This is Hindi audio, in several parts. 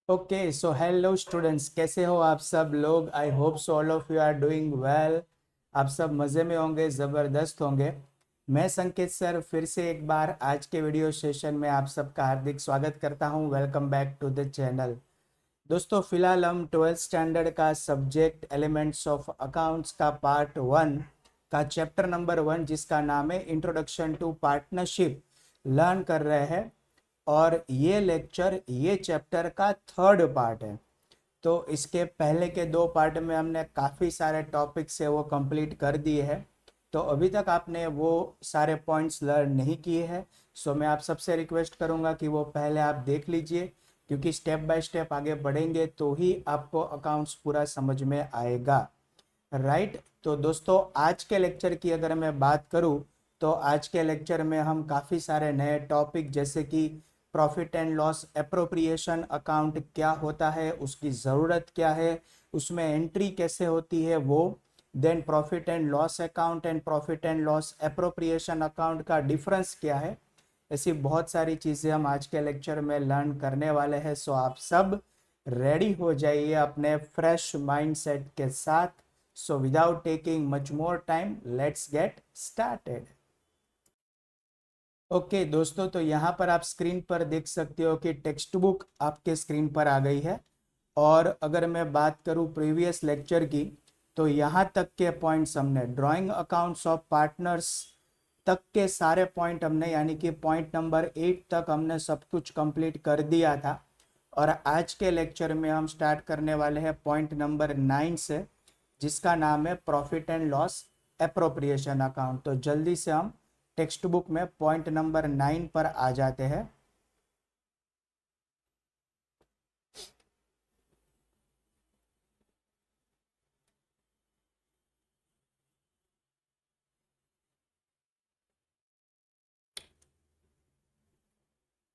ओके सो हेलो स्टूडेंट्स, कैसे हो आप सब लोग। I hope so all of you are doing well. आप सब मज़े में होंगे, ज़बरदस्त होंगे। मैं संकेत सर फिर से एक बार आज के वीडियो सेशन में आप सबका हार्दिक स्वागत करता हूं। Welcome back to the channel. दोस्तों फिलहाल हम 12th स्टैंडर्ड का सब्जेक्ट एलिमेंट्स ऑफ अकाउंट्स का पार्ट 1 का चैप्टर नंबर 1 जिसका नाम है इंट्रोडक्शन टू पार्टनरशिप लर्न कर रहे हैं। और ये लेक्चर ये चैप्टर का थर्ड पार्ट है। तो इसके पहले के दो पार्ट में हमने काफ़ी सारे टॉपिक्स है वो कंप्लीट कर दिए हैं। तो अभी तक आपने वो सारे पॉइंट्स लर्न नहीं किए हैं। सो मैं आप सबसे रिक्वेस्ट करूंगा कि वो पहले आप देख लीजिए, क्योंकि स्टेप बाय स्टेप आगे बढ़ेंगे तो ही आपको अकाउंट्स पूरा समझ में आएगा। राइट। तो दोस्तों आज के लेक्चर की अगर मैं बात करूं तो आज के लेक्चर में हम काफ़ी सारे नए टॉपिक जैसे कि profit and loss appropriation account क्या होता है, उसकी ज़रूरत क्या है, उसमें एंट्री कैसे होती है वो, then profit and loss account and profit and loss appropriation account का डिफरेंस क्या है, ऐसी बहुत सारी चीज़ें हम आज के लेक्चर में लर्न करने वाले हैं। सो आप सब रेडी हो जाइए अपने फ्रेश माइंडसेट के साथ। So without taking much more time let's get started. Okay दोस्तों, तो यहाँ पर आप स्क्रीन पर देख सकते हो कि टेक्स्ट बुक आपके स्क्रीन पर आ गई है। और अगर मैं बात करूँ प्रीवियस लेक्चर की, तो यहाँ तक के पॉइंट्स हमने ड्राइंग अकाउंट्स ऑफ पार्टनर्स तक के सारे पॉइंट हमने, यानी कि पॉइंट नंबर 8 तक हमने सब कुछ कंप्लीट कर दिया था। और आज के लेक्चर में हम स्टार्ट करने वाले हैं पॉइंट नंबर 9 से, जिसका नाम है profit and loss appropriation account. तो जल्दी से हम टेक्स्ट बुक में पॉइंट नंबर 9 पर आ जाते हैं।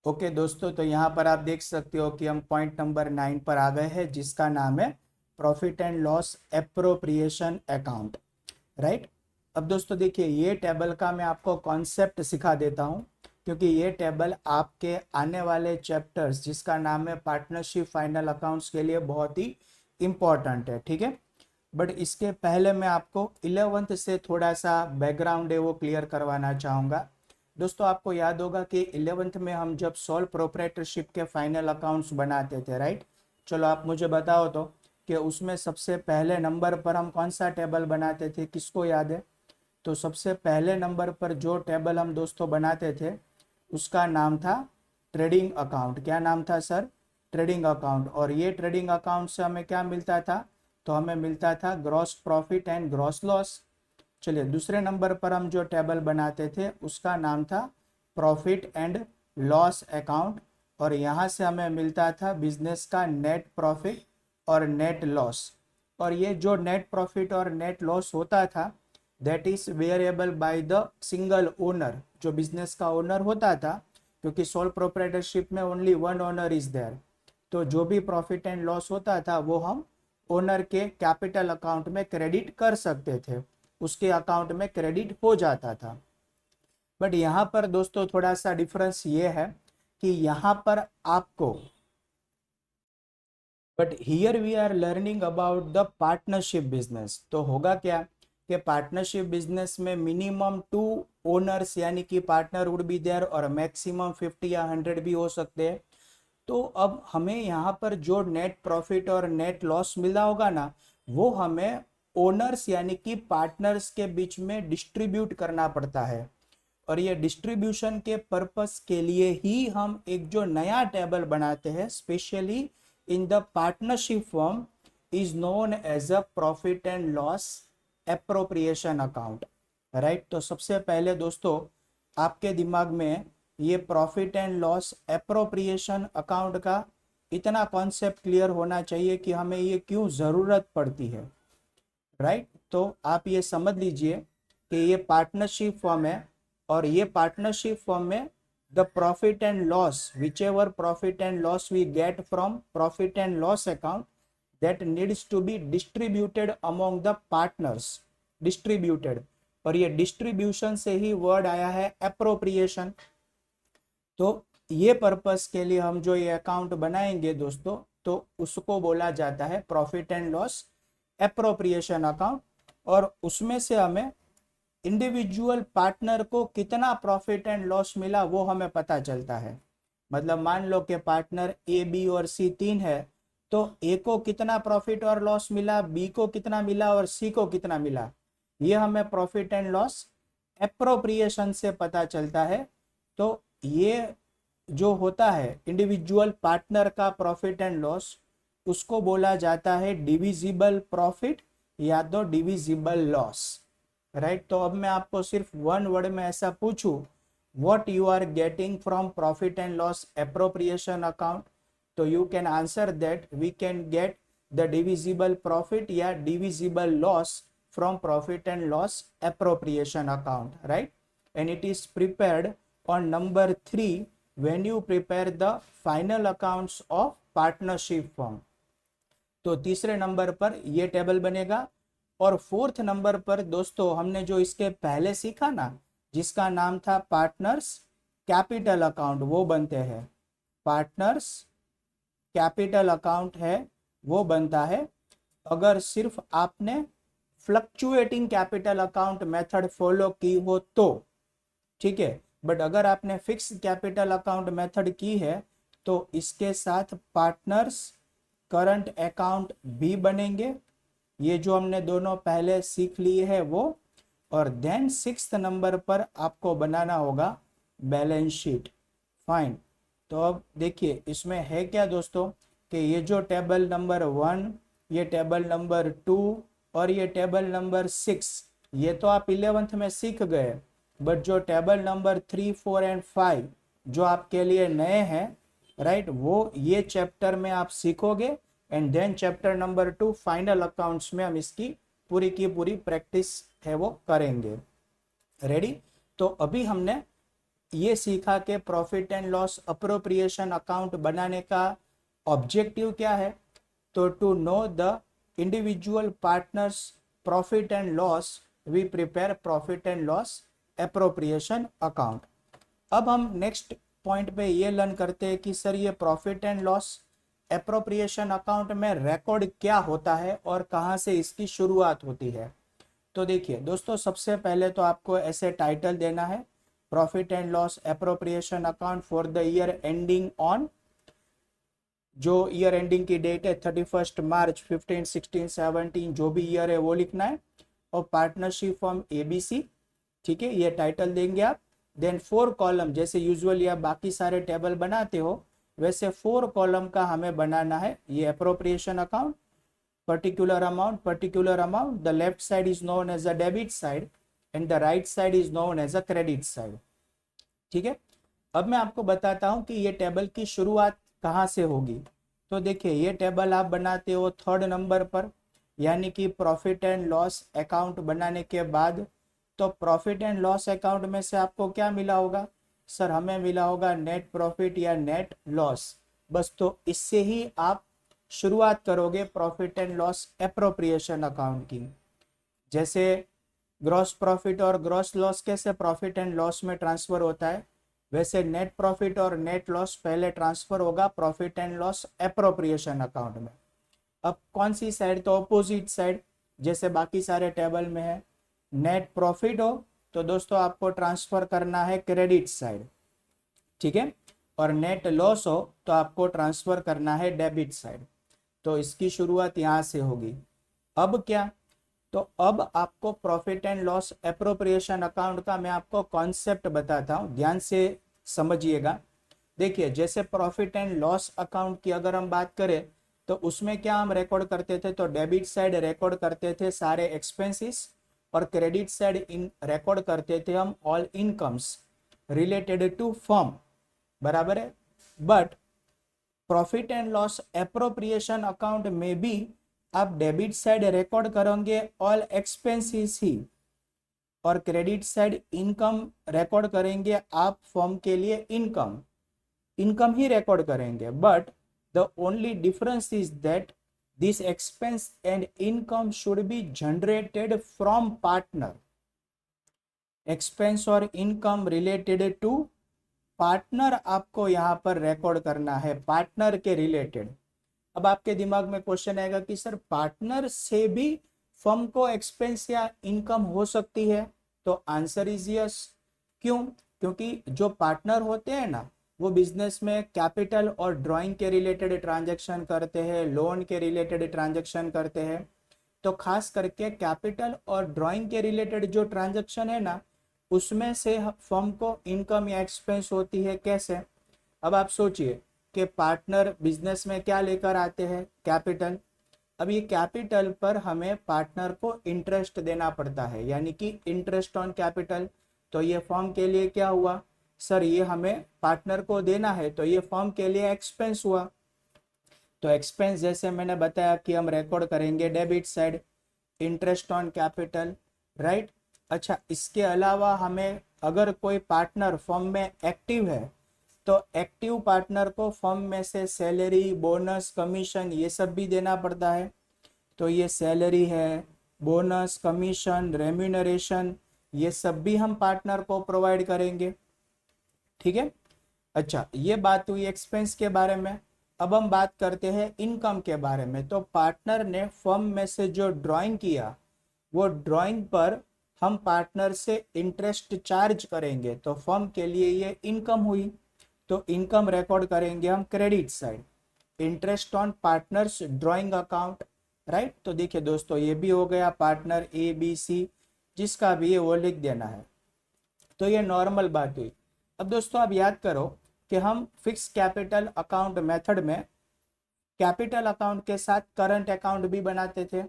ओके दोस्तों, तो यहाँ पर आप देख सकते हो कि हम पॉइंट नंबर 9 पर आ गए हैं, जिसका नाम है profit and loss appropriation account. Right. अब दोस्तों देखिए, ये टेबल का मैं आपको कॉन्सेप्ट सिखा देता हूँ, क्योंकि ये टेबल आपके आने वाले चैप्टर्स जिसका नाम है पार्टनरशिप फाइनल अकाउंट्स के लिए बहुत ही इम्पॉर्टेंट है। ठीक है। बट इसके पहले मैं आपको 11th से थोड़ा सा बैकग्राउंड है वो क्लियर करवाना चाहूँगा। दोस्तों आपको याद होगा कि 11th में हम जब सोल प्रोप्राइटरशिप के फाइनल अकाउंट्स बनाते थे, राइट। चलो आप मुझे बताओ तो कि उसमें सबसे पहले नंबर पर हम कौन सा टेबल बनाते थे, किसको याद है। तो सबसे पहले नंबर पर जो टेबल हम दोस्तों बनाते थे उसका नाम था ट्रेडिंग अकाउंट। क्या नाम था सर? Trading account. और ये ट्रेडिंग अकाउंट से हमें क्या मिलता था? तो हमें मिलता था gross profit and gross loss. चलिए दूसरे नंबर पर हम जो टेबल बनाते थे उसका नाम था प्रॉफिट एंड लॉस अकाउंट। और यहाँ से हमें मिलता था बिजनेस का नेट प्रॉफिट और नेट लॉस। और ये जो नेट प्रॉफिट और नेट लॉस होता था that is variable by the single owner, जो बिजनेस का ओनर होता था, क्योंकि सोल प्रोप्राइटरशिप में only one owner is there. तो जो भी प्रॉफिट एंड लॉस होता था वो हम ओनर के कैपिटल अकाउंट में क्रेडिट कर सकते थे, उसके अकाउंट में क्रेडिट हो जाता था। बट यहाँ पर दोस्तों थोड़ा सा डिफरेंस ये है कि यहाँ पर आपको, but here we are learning about the partnership business. तो होगा क्या कि पार्टनरशिप बिजनेस में मिनिमम 2 ओनर्स यानी कि पार्टनर वुड बी देयर, और मैक्सिमम 50 या 100 भी हो सकते हैं। तो अब हमें यहाँ पर जो नेट प्रॉफिट और नेट लॉस मिला होगा ना, वो हमें ओनर्स यानी कि पार्टनर्स के बीच में डिस्ट्रीब्यूट करना पड़ता है। और ये डिस्ट्रीब्यूशन के पर्पस के लिए ही हम एक जो नया टेबल बनाते हैं specially in the partnership form is known as a profit and loss appropriation account. Right. तो सबसे पहले दोस्तों आपके दिमाग में ये profit and loss appropriation account का इतना कॉन्सेप्ट क्लियर होना चाहिए कि हमें ये क्यों ज़रूरत पड़ती है। राइट। तो आप ये समझ लीजिए कि ये पार्टनरशिप फॉर्म है, और ये पार्टनरशिप फॉर्म में the profit and loss, whichever profit and loss we get from profit and loss account that needs to be distributed among the partners. Distributed, और ये डिस्ट्रीब्यूशन से ही वर्ड आया है एप्रोप्रिएशन। तो ये पर्पस के लिए हम जो ये अकाउंट बनाएंगे दोस्तों, तो उसको बोला जाता है profit and loss appropriation account. और उसमें से हमें इंडिविजुअल पार्टनर को कितना प्रॉफिट एंड लॉस मिला वो हमें पता चलता है। मतलब मान लो कि पार्टनर ए, बी और सी तीन है, तो ए को कितना प्रॉफिट और लॉस मिला, बी को कितना मिला और सी को कितना मिला, ये हमें प्रॉफिट एंड लॉस एप्रोप्रिएशन से पता चलता है। तो ये जो होता है इंडिविजुअल पार्टनर का प्रॉफिट एंड लॉस, उसको बोला जाता है डिविजिबल प्रॉफिट या तो डिविजिबल लॉस, राइट। तो अब मैं आपको सिर्फ वन वर्ड में ऐसा पूछूं, what you are getting from profit and loss appropriation account, तो you can answer that we can get the divisible profit या divisible loss from profit and loss appropriation account, right? And it is prepared on number 3 when you prepare the final accounts of partnership firm। तो तीसरे नंबर पर ये टेबल बनेगा। और फोर्थ नंबर पर दोस्तों हमने जो इसके पहले सीखा ना, जिसका नाम था पार्टनर्स कैपिटल अकाउंट, वो बनते हैं। पार्टनर्स कैपिटल अकाउंट है वो बनता है अगर सिर्फ आपने fluctuating capital account method follow की हो तो, ठीक है। बट अगर आपने फिक्स कैपिटल अकाउंट मेथड की है तो इसके साथ पार्टनर्स करंट अकाउंट भी बनेंगे, ये जो हमने दोनों पहले सीख लिए है वो। और देन सिक्स्थ नंबर पर आपको बनाना होगा बैलेंस शीट। फाइन। तो अब देखिए इसमें है क्या दोस्तों कि ये जो टेबल नंबर 1, ये टेबल नंबर 2 और ये टेबल नंबर 6, ये तो आप 11th में सीख गए। बट जो टेबल नंबर 3, 4 एंड 5 जो आपके लिए नए हैं, राइट, वो ये चैप्टर में आप सीखोगे। And then chapter number 2 final accounts में हम इसकी पूरी की पूरी प्रैक्टिस है वो करेंगे। रेडी। तो अभी हमने ये सीखा कि profit and loss appropriation account बनाने का ऑब्जेक्टिव क्या है। तो to know the individual partners profit and loss we prepare profit and loss appropriation account. अब हम नेक्स्ट पॉइंट पे ये लर्न करते हैं कि सर ये profit and loss appropriation account में रिकॉर्ड क्या होता है और कहाँ से इसकी शुरुआत होती है। तो देखिए दोस्तों, सबसे पहले तो आपको ऐसे टाइटल देना है, profit and loss appropriation account for the year ending on, जो ईयर एंडिंग की डेट है 31 मार्च 15, 16, 17, जो भी ईयर है वो लिखना है। और पार्टनरशिप फॉर्म ABC, ठीक है, ये टाइटल देंगे आप। देन 4 कॉलम, जैसे यूजुअली आप बाकी सारे टेबल बनाते हो वैसे 4 कॉलम का हमें बनाना है ये appropriation account. Particular amount, the left side is known as a debit side and the right side is known as a credit side, ठीक है। अब मैं आपको बताता हूं कि ये टेबल की शुरुआत कहाँ से होगी। तो देखिए ये टेबल आप बनाते हो 3rd नंबर पर, यानी कि प्रॉफिट एंड लॉस अकाउंट बनाने के बाद। तो प्रॉफिट एंड लॉस अकाउंट में से आपको क्या मिला होगा, सर हमें मिला होगा नेट प्रॉफिट या नेट लॉस, बस। तो इससे ही आप शुरुआत करोगे profit and loss appropriation account की। जैसे ग्रॉस प्रॉफिट और ग्रॉस लॉस कैसे प्रॉफिट एंड लॉस में ट्रांसफर होता है, वैसे नेट प्रॉफिट और नेट लॉस पहले ट्रांसफर होगा profit and loss appropriation account में। अब कौन सी साइड, तो अपोजिट साइड, जैसे बाकी सारे टेबल में है। नेट प्रॉफिट हो तो दोस्तों आपको ट्रांसफर करना है क्रेडिट साइड, ठीक है। और नेट लॉस हो तो आपको ट्रांसफर करना है डेबिट साइड। तो इसकी शुरुआत यहाँ से होगी। अब क्या, तो अब आपको profit and loss appropriation account का मैं आपको कॉन्सेप्ट बताता हूँ, ध्यान से समझिएगा। देखिए जैसे प्रॉफिट एंड लॉस अकाउंट की अगर हम बात करें तो उसमें क्या हम रिकॉर्ड करते थे, तो डेबिट साइड रिकॉर्ड करते थे सारे एक्सपेंसेस और क्रेडिट साइड इन रिकॉर्ड करते थे हम all incomes related to firm, बराबर है। But profit and loss appropriation account में भी आप डेबिट साइड रिकॉर्ड करेंगे ऑल एक्सपेंसेस ही, और क्रेडिट साइड इनकम रिकॉर्ड करेंगे आप फर्म के लिए इनकम ही रिकॉर्ड करेंगे। But the only difference is that this expense and income should be generated from partner. Expense और इनकम रिलेटेड टू पार्टनर आपको यहाँ पर रिकॉर्ड करना है, पार्टनर के रिलेटेड। अब आपके दिमाग में क्वेश्चन आएगा कि सर पार्टनर से भी फर्म को एक्सपेंस या इनकम हो सकती है, तो आंसर इज यस। क्यों? क्योंकि जो पार्टनर होते हैं ना, वो बिजनेस में कैपिटल और ड्राइंग के रिलेटेड ट्रांजैक्शन करते हैं, लोन के रिलेटेड ट्रांजैक्शन करते हैं। तो खास करके कैपिटल और ड्राइंग के रिलेटेड जो ट्रांजैक्शन है ना, उसमें से फर्म को इनकम या एक्सपेंस होती है। कैसे? अब आप सोचिए कि पार्टनर बिजनेस में क्या लेकर आते हैं? कैपिटल। अब ये कैपिटल पर हमें पार्टनर को इंटरेस्ट देना पड़ता है, यानी कि इंटरेस्ट ऑन कैपिटल। तो ये फर्म के लिए क्या हुआ? सर ये हमें पार्टनर को देना है, तो ये फर्म के लिए एक्सपेंस हुआ। तो एक्सपेंस जैसे मैंने बताया कि हम रिकॉर्ड करेंगे debit side, interest on capital, right. अच्छा, इसके अलावा हमें अगर कोई पार्टनर फर्म में एक्टिव है, तो एक्टिव पार्टनर को फर्म में से सैलरी, बोनस, कमीशन ये सब भी देना पड़ता है। तो ये सैलरी है, बोनस, कमीशन, रेम्यूनरेशन, ये सब भी हम पार्टनर को प्रोवाइड करेंगे। ठीक है। अच्छा, ये बात हुई एक्सपेंस के बारे में। अब हम बात करते हैं इनकम के बारे में। तो पार्टनर ने फर्म में से जो ड्राइंग किया, वो ड्राइंग पर हम पार्टनर से इंटरेस्ट चार्ज करेंगे, तो फर्म के लिए ये इनकम हुई। तो इनकम रिकॉर्ड करेंगे हम credit side, interest on partners drawing account, right. तो देखिए दोस्तों, ये भी हो गया पार्टनर ए बी सी, जिसका भी है वो लिख देना है। तो ये नॉर्मल बात हुई। अब दोस्तों आप याद करो कि हम फिक्स कैपिटल अकाउंट मेथड में कैपिटल अकाउंट के साथ करंट अकाउंट भी बनाते थे,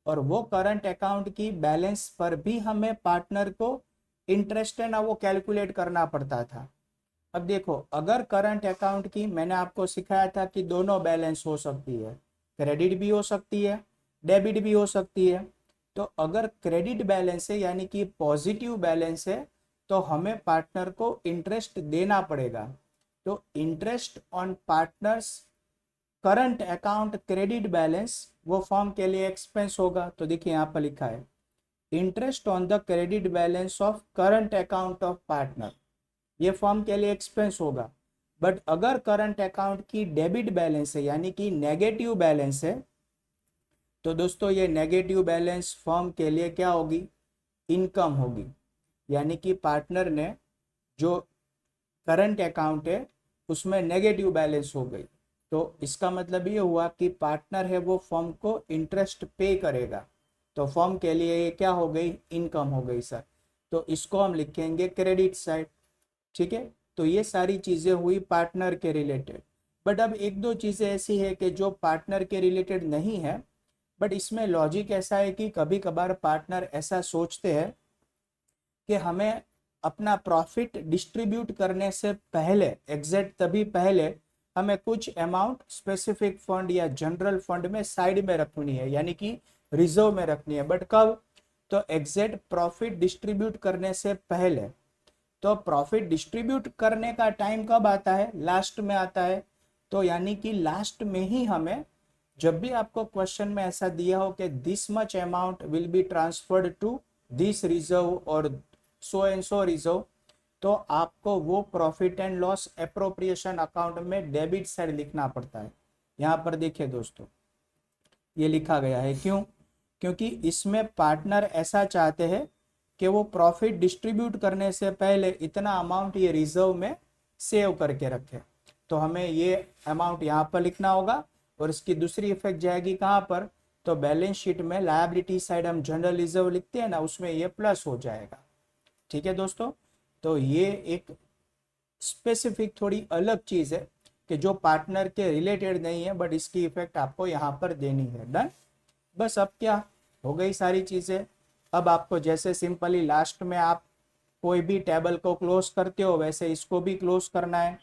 और वो करंट अकाउंट की बैलेंस पर भी हमें पार्टनर को इंटरेस्ट है ना वो कैलकुलेट करना पड़ता था। अब देखो, अगर करंट अकाउंट की, मैंने आपको सिखाया था कि दोनों बैलेंस हो सकती है, क्रेडिट भी हो सकती है, डेबिट भी हो सकती है। तो अगर क्रेडिट बैलेंस है, यानी कि पॉजिटिव बैलेंस है, तो हमें पार्टनर को इंटरेस्ट देना पड़ेगा। तो interest on partners current account credit balance वो फर्म के लिए एक्सपेंस होगा। तो देखिए यहाँ पर लिखा है interest on the credit balance of current account of partner, ये फर्म के लिए एक्सपेंस होगा। बट अगर करंट अकाउंट की डेबिट बैलेंस है, यानी कि नेगेटिव बैलेंस है, तो दोस्तों ये नेगेटिव बैलेंस फर्म के लिए क्या होगी? इनकम होगी। यानी कि पार्टनर ने जो करंट अकाउंट है उसमें नेगेटिव बैलेंस हो गई, तो इसका मतलब ये हुआ कि पार्टनर है वो फर्म को इंटरेस्ट पे करेगा, तो फर्म के लिए ये क्या हो गई? इनकम हो गई सर। तो इसको हम लिखेंगे क्रेडिट साइड। ठीक है। तो ये सारी चीज़ें हुई पार्टनर के रिलेटेड। बट अब एक दो चीज़ें ऐसी है कि जो पार्टनर के रिलेटेड नहीं है, बट इसमें लॉजिक ऐसा है कि कभी कभार पार्टनर ऐसा सोचते हैं कि हमें अपना प्रॉफिट डिस्ट्रीब्यूट करने से पहले, एग्जैक्ट तभी पहले, हमें कुछ अमाउंट स्पेसिफिक फंड या जनरल फंड में साइड में रखनी है, यानी कि रिजर्व में रखनी है। बट कब? तो एग्जैक्ट प्रॉफिट डिस्ट्रीब्यूट करने से पहले। तो प्रॉफिट डिस्ट्रीब्यूट करने का टाइम कब आता है? लास्ट में आता है। तो यानी कि लास्ट में ही हमें, जब भी आपको क्वेश्चन में ऐसा दिया हो कि this much amount will be transferred to this reserve और सो एंड सो रिजर्व, तो आपको वो profit and loss appropriation account में डेबिट साइड लिखना पड़ता है। यहाँ पर देखिए दोस्तों, ये लिखा गया है। क्यों? क्योंकि इसमें पार्टनर ऐसा चाहते हैं कि वो प्रॉफिट डिस्ट्रीब्यूट करने से पहले इतना अमाउंट ये रिजर्व में सेव करके रखे। तो हमें ये अमाउंट यहाँ पर लिखना होगा, और इसकी दूसरी इफेक्ट जाएगी कहाँ पर? तो बैलेंस शीट में लायबिलिटी साइड हम जनरल रिजर्व लिखते हैं ना, उसमें ये प्लस हो जाएगा। ठीक है दोस्तों। तो ये एक स्पेसिफिक थोड़ी अलग चीज है कि जो पार्टनर के रिलेटेड नहीं है, बट इसकी इफेक्ट आपको यहाँ पर देनी है। डन। बस अब क्या हो गई सारी चीजें। अब आपको जैसे सिंपली लास्ट में आप कोई भी टेबल को क्लोज करते हो, वैसे इसको भी क्लोज करना है,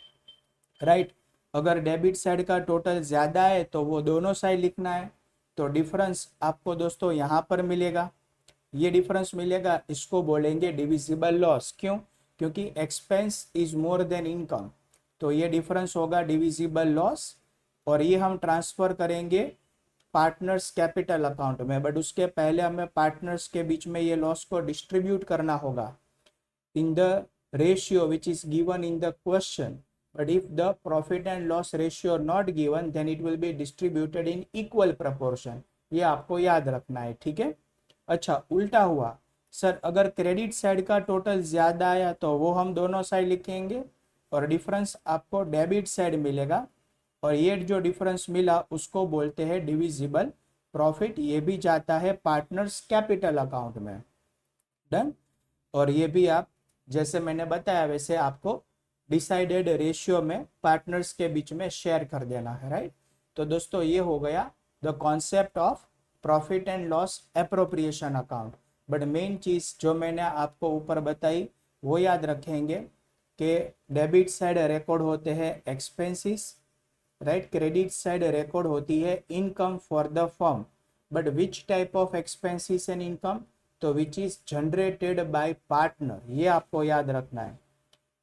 राइट। अगर डेबिट साइड का टोटल ज्यादा है तो वो दोनों साइड लिखना है। तो डिफरेंस आपको दोस्तों यहाँ पर मिलेगा, ये डिफरेंस मिलेगा, इसको बोलेंगे डिविजिबल लॉस। क्यों? क्योंकि expense is more than income, तो ये डिफरेंस होगा डिविजिबल लॉस, और ये हम ट्रांसफर करेंगे पार्टनर्स कैपिटल अकाउंट में। बट उसके पहले हमें पार्टनर्स के बीच में ये लॉस को डिस्ट्रीब्यूट करना होगा in the ratio which is given in the question. but if the profit and loss ratio not given then it will be distributed in equal proportion. ये आपको याद रखना है, ठीक है। अच्छा, उल्टा हुआ सर, अगर क्रेडिट साइड का टोटल ज्यादा आया तो वो हम दोनों साइड लिखेंगे और डिफरेंस आपको डेबिट साइड मिलेगा, और ये जो डिफरेंस मिला उसको बोलते हैं डिविजिबल प्रॉफिट। ये भी जाता है पार्टनर्स कैपिटल अकाउंट में। डन। और ये भी आप जैसे मैंने बताया वैसे आपको डिसाइडेड रेशियो में पार्टनर्स के बीच में शेयर कर देना है, राइट। तो दोस्तों ये हो गया the concept of profit and loss appropriation account. But main चीज जो मैंने आपको ऊपर बताई वो याद रखेंगे कि डेबिट साइड रिकॉर्ड होते हैं expenses, right. Credit side record होती है income for the firm, but which type of expenses and income, तो which is generated by partner, ये आपको याद रखना है,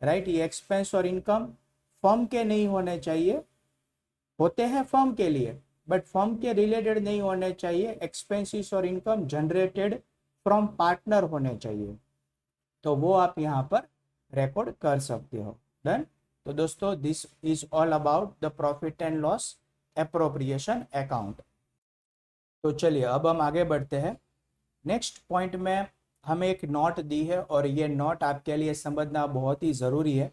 राइट। ये एक्सपेंस और इनकम फर्म के नहीं होने चाहिए, होते हैं फर्म के लिए बट फर्म के रिलेटेड नहीं होने चाहिए। एक्सपेंसेस और इनकम जनरेटेड फ्रॉम पार्टनर होने चाहिए, तो वो आप यहाँ पर रिकॉर्ड कर सकते हो। डन। तो दोस्तों this is all about the profit and loss appropriation account. तो चलिए अब हम आगे बढ़ते हैं। नेक्स्ट पॉइंट में हमें एक नोट दी है और ये नोट आपके लिए समझना बहुत ही ज़रूरी है।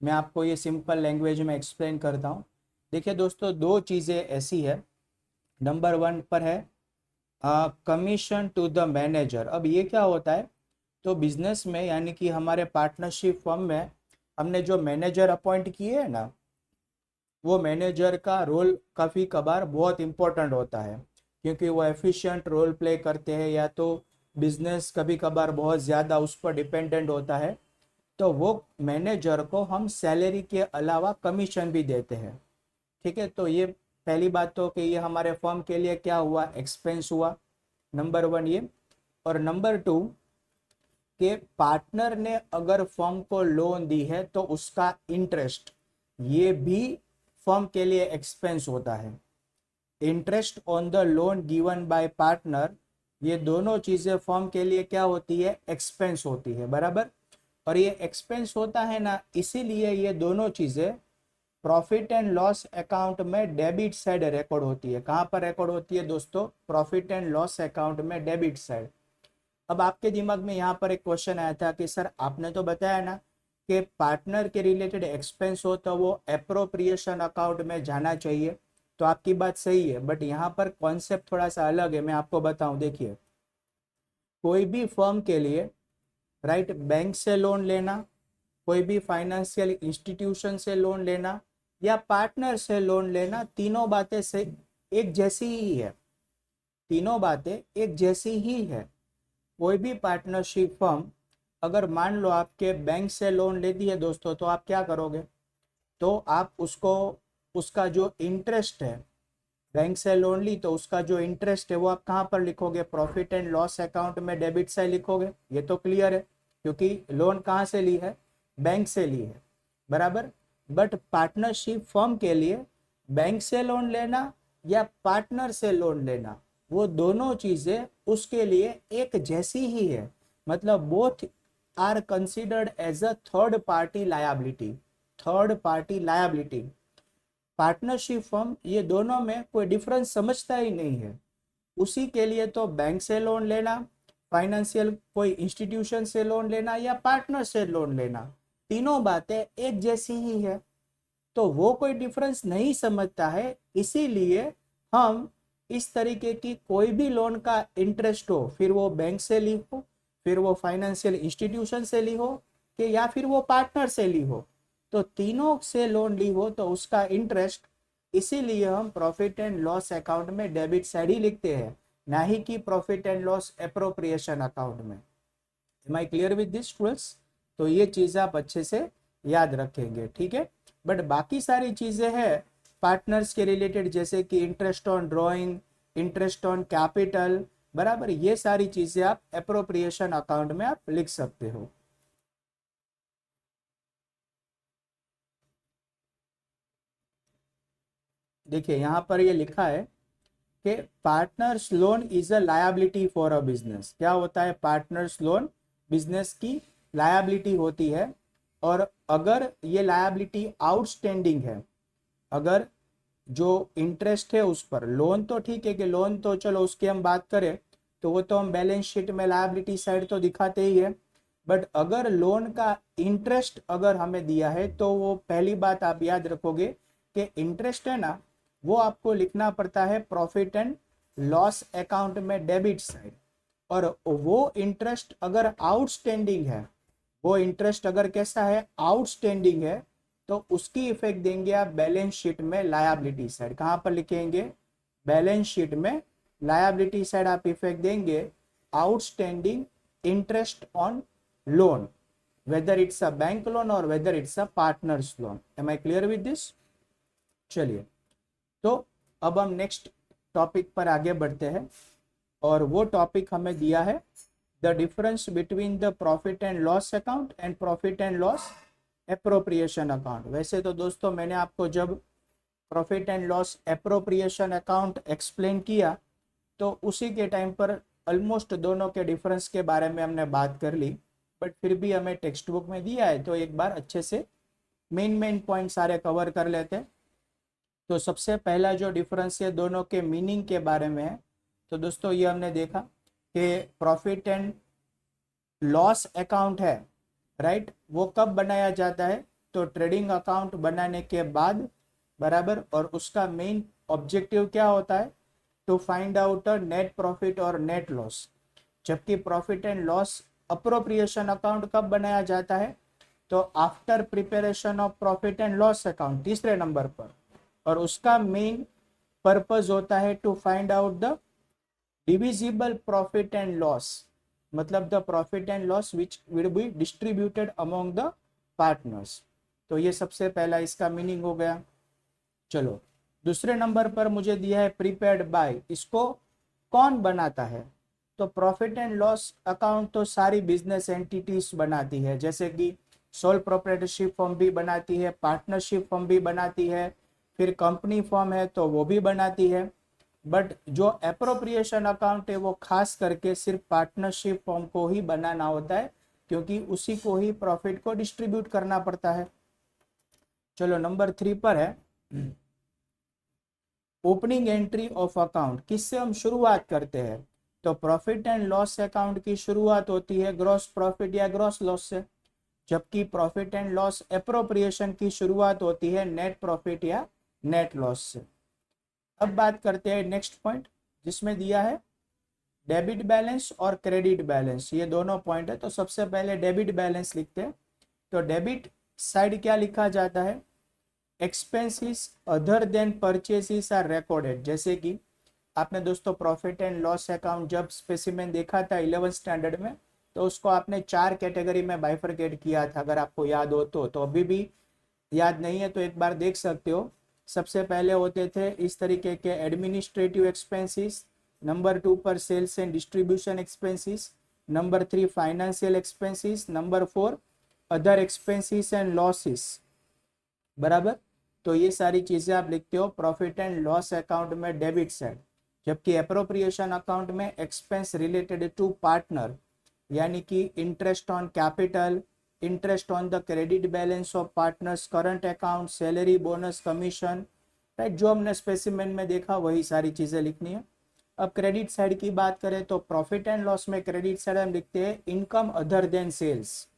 मैं आपको ये सिंपल लैंग्वेज में एक्सप्लेन करता हूँ। देखिए दोस्तों, दो चीज़ें ऐसी है। नंबर 1 पर है कमीशन टू द मैनेजर। अब ये क्या होता है, तो बिजनेस में यानी कि हमारे पार्टनरशिप फर्म में हमने जो मैनेजर अपॉइंट किए है ना, वो मैनेजर का रोल काफ़ी कभार बहुत इम्पोर्टेंट होता है, क्योंकि वो एफिशिएंट रोल प्ले करते हैं, या तो बिजनेस कभी कभार बहुत ज़्यादा उस पर डिपेंडेंट होता है, तो वो मैनेजर को हम सैलरी के अलावा कमीशन भी देते हैं, ठीक है। तो ये पहली बात तो कि ये हमारे फर्म के लिए क्या हुआ, एक्सपेंस हुआ, नंबर 1 ये। और नंबर 2 कि पार्टनर ने अगर फर्म को लोन दी है तो उसका इंटरेस्ट, ये भी फर्म के लिए एक्सपेंस होता है। Interest on the loan given by partner, ये दोनों चीजें फर्म के लिए क्या होती है, एक्सपेंस होती है, बराबर। और ये एक्सपेंस होता है ना, इसीलिए ये दोनों चीजें प्रॉफिट एंड लॉस अकाउंट में डेबिट साइड रिकॉर्ड होती है। कहाँ पर रिकॉर्ड होती है दोस्तों, प्रॉफिट एंड लॉस अकाउंट में डेबिट साइड। अब आपके दिमाग में यहाँ पर एक क्वेश्चन आया था कि सर आपने तो बताया ना कि पार्टनर के रिलेटेड एक्सपेंस हो तो वो एप्रोप्रिएशन अकाउंट में जाना चाहिए, तो आपकी बात सही है, बट यहाँ पर कॉन्सेप्ट थोड़ा सा अलग है। मैं आपको बताऊं, देखिए कोई भी फर्म के लिए, राइट, बैंक से लोन लेना, कोई भी फाइनेंशियल इंस्टीट्यूशन से लोन लेना या पार्टनर से लोन लेना, तीनों बातें से एक जैसी ही है, तीनों बातें एक जैसी ही है। कोई भी पार्टनरशिप फर्म अगर मान लो आपके बैंक से लोन लेती है दोस्तों, तो आप क्या करोगे, तो आप उसको, उसका जो इंटरेस्ट है, बैंक से लोन ली तो उसका जो इंटरेस्ट है वो आप कहाँ पर लिखोगे, प्रॉफिट एंड लॉस अकाउंट में डेबिट साइड लिखोगे। ये तो क्लियर है, क्योंकि लोन कहाँ से ली है, बैंक से ली है, बराबर। बट पार्टनरशिप फर्म के लिए बैंक से लोन लेना या पार्टनर से लोन लेना, वो दोनों चीजें उसके लिए एक जैसी ही है। मतलब both are considered as a third party liability, third party liability. Partnership firm ये दोनों में कोई डिफरेंस समझता ही नहीं है। उसी के लिए तो बैंक से लोन लेना, फाइनेंशियल कोई इंस्टीट्यूशन से लोन लेना या पार्टनर से लोन लेना, तीनों बातें एक जैसी ही है, तो वो कोई डिफरेंस नहीं समझता है। इसीलिए हम इस तरीके की कोई भी लोन का इंटरेस्ट हो, फिर वो बैंक से ली हो, फिर वो फाइनेंशियल इंस्टीट्यूशन से ली हो, कि या फिर वो पार्टनर से ली हो, तो तीनों से लोन ली हो तो उसका इंटरेस्ट, इसीलिए हम प्रॉफिट एंड लॉस अकाउंट में डेबिट साइड ही लिखते हैं, ना ही कि profit and loss appropriation account में। Am I clear with this students? तो ये चीज आप अच्छे से याद रखेंगे, ठीक है। बट बाकी सारी चीजें हैं पार्टनर्स के रिलेटेड, जैसे कि interest on drawing, interest on capital, बराबर, ये सारी चीजें आप एप्रोप्रिएशन अकाउंट में आप लिख सकते हो। देखिए यहाँ पर ये लिखा है कि partners loan is a liability for a business. क्या होता है पार्टनर्स लोन, बिजनेस की लायबिलिटी होती है। और अगर ये लायबिलिटी आउटस्टैंडिंग है, अगर जो इंटरेस्ट है उस पर, लोन तो ठीक है कि लोन तो चलो उसकी हम बात करें तो वो तो हम बैलेंस शीट में लायबिलिटी साइड तो दिखाते ही है, बट अगर लोन का इंटरेस्ट अगर हमें दिया है तो वो पहली बात आप याद रखोगे कि इंटरेस्ट है ना, वो आपको लिखना पड़ता है प्रॉफिट एंड लॉस अकाउंट में डेबिट साइड। और वो इंटरेस्ट अगर आउटस्टैंडिंग है, वो इंटरेस्ट अगर कैसा है, आउटस्टैंडिंग है, तो उसकी इफेक्ट देंगे आप बैलेंस शीट में लायबिलिटी साइड। कहां पर लिखेंगे, बैलेंस शीट में लायबिलिटी साइड आप इफेक्ट देंगे outstanding interest on loan, whether it's a bank loan or whether it's a partner's loan. Am I clear with this? चलिए, तो अब हम नेक्स्ट टॉपिक पर आगे बढ़ते हैं, और वो टॉपिक हमें दिया है the difference between the profit and loss account and profit and loss appropriation account. वैसे तो दोस्तों मैंने आपको जब profit and loss appropriation account explain किया तो उसी के टाइम पर ऑलमोस्ट दोनों के डिफरेंस के बारे में हमने बात कर ली, बट फिर भी हमें टेक्स्ट बुक में दिया है तो एक बार अच्छे से मेन पॉइंट सारे कवर कर लेते हैं। तो सबसे पहला जो डिफरेंस है दोनों के मीनिंग के बारे में है, तो दोस्तों ये हमने देखा कि प्रॉफिट एंड लॉस अकाउंट है, राइट, वो कब बनाया जाता है, तो ट्रेडिंग अकाउंट बनाने के बाद, बराबर। और उसका मेन ऑब्जेक्टिव क्या होता है, to find out a net profit और नेट लॉस। जबकि profit and loss appropriation account कब बनाया जाता है, तो after preparation of profit and loss account, तीसरे नंबर पर। और उसका मेन पर्पस होता है to find out the divisible profit and loss, मतलब the profit and loss which will be distributed among the partners. तो ये सबसे पहला इसका मीनिंग हो गया। चलो, दूसरे नंबर पर मुझे दिया है प्रीपेड बाय। इसको कौन बनाता है, तो प्रॉफिट एंड लॉस अकाउंट तो सारी बिजनेस एंटिटीज बनाती है, जैसे कि सोल प्रोप्राइटरशिप फर्म भी बनाती है, पार्टनरशिप फर्म भी बनाती है, फिर कंपनी फर्म है तो वो भी बनाती है। बट जो एप्रोप्रिएशन अकाउंट है वो खास करके सिर्फ पार्टनरशिप फर्म को ही बनाना होता है, क्योंकि उसी को ही प्रॉफिट को डिस्ट्रीब्यूट करना पड़ता है। चलो, नंबर 3 पर है ओपनिंग एंट्री ऑफ अकाउंट। किससे हम शुरुआत करते हैं, तो प्रॉफिट एंड लॉस अकाउंट की शुरुआत होती है ग्रॉस प्रॉफिट या ग्रॉस लॉस से, जबकि प्रॉफिट एंड लॉस एप्रोप्रिएशन की शुरुआत होती है नेट प्रॉफिट या नेट लॉस से। अब बात करते हैं नेक्स्ट पॉइंट, जिसमें दिया है डेबिट बैलेंस और क्रेडिट बैलेंस, ये दोनों पॉइंट है। तो सबसे पहले डेबिट बैलेंस लिखते हैं। तो डेबिट साइड क्या लिखा जाता है, expenses other than purchases are recorded. जैसे कि आपने दोस्तों प्रॉफिट एंड लॉस अकाउंट जब स्पेसिमेन देखा था 11th स्टैंडर्ड में, तो उसको आपने 4 कैटेगरी में बाइफरकेट किया था, अगर आपको याद हो तो अभी भी याद नहीं है तो एक बार देख सकते हो। सबसे पहले होते थे इस तरीके के एडमिनिस्ट्रेटिव एक्सपेंसेस, नंबर 2 पर sales and distribution expenses, number 3 financial expenses, number 4 other expenses and losses, बराबर। तो ये सारी चीजें आप लिखते हो प्रॉफिट एंड लॉस अकाउंट में डेबिट साइड। जबकि अप्रोप्रिएशन अकाउंट में एक्सपेंस रिलेटेड टू पार्टनर, यानी कि interest on capital, interest on the credit balance of partners, current account, salary, bonus, commission, right, जो हमने स्पेसिमेन में देखा वही सारी चीजें लिखनी है। अब क्रेडिट साइड की बात करें तो प्रॉफिट एंड लॉस में क्रेडिट साइड हम लिखते हैं income other than sales,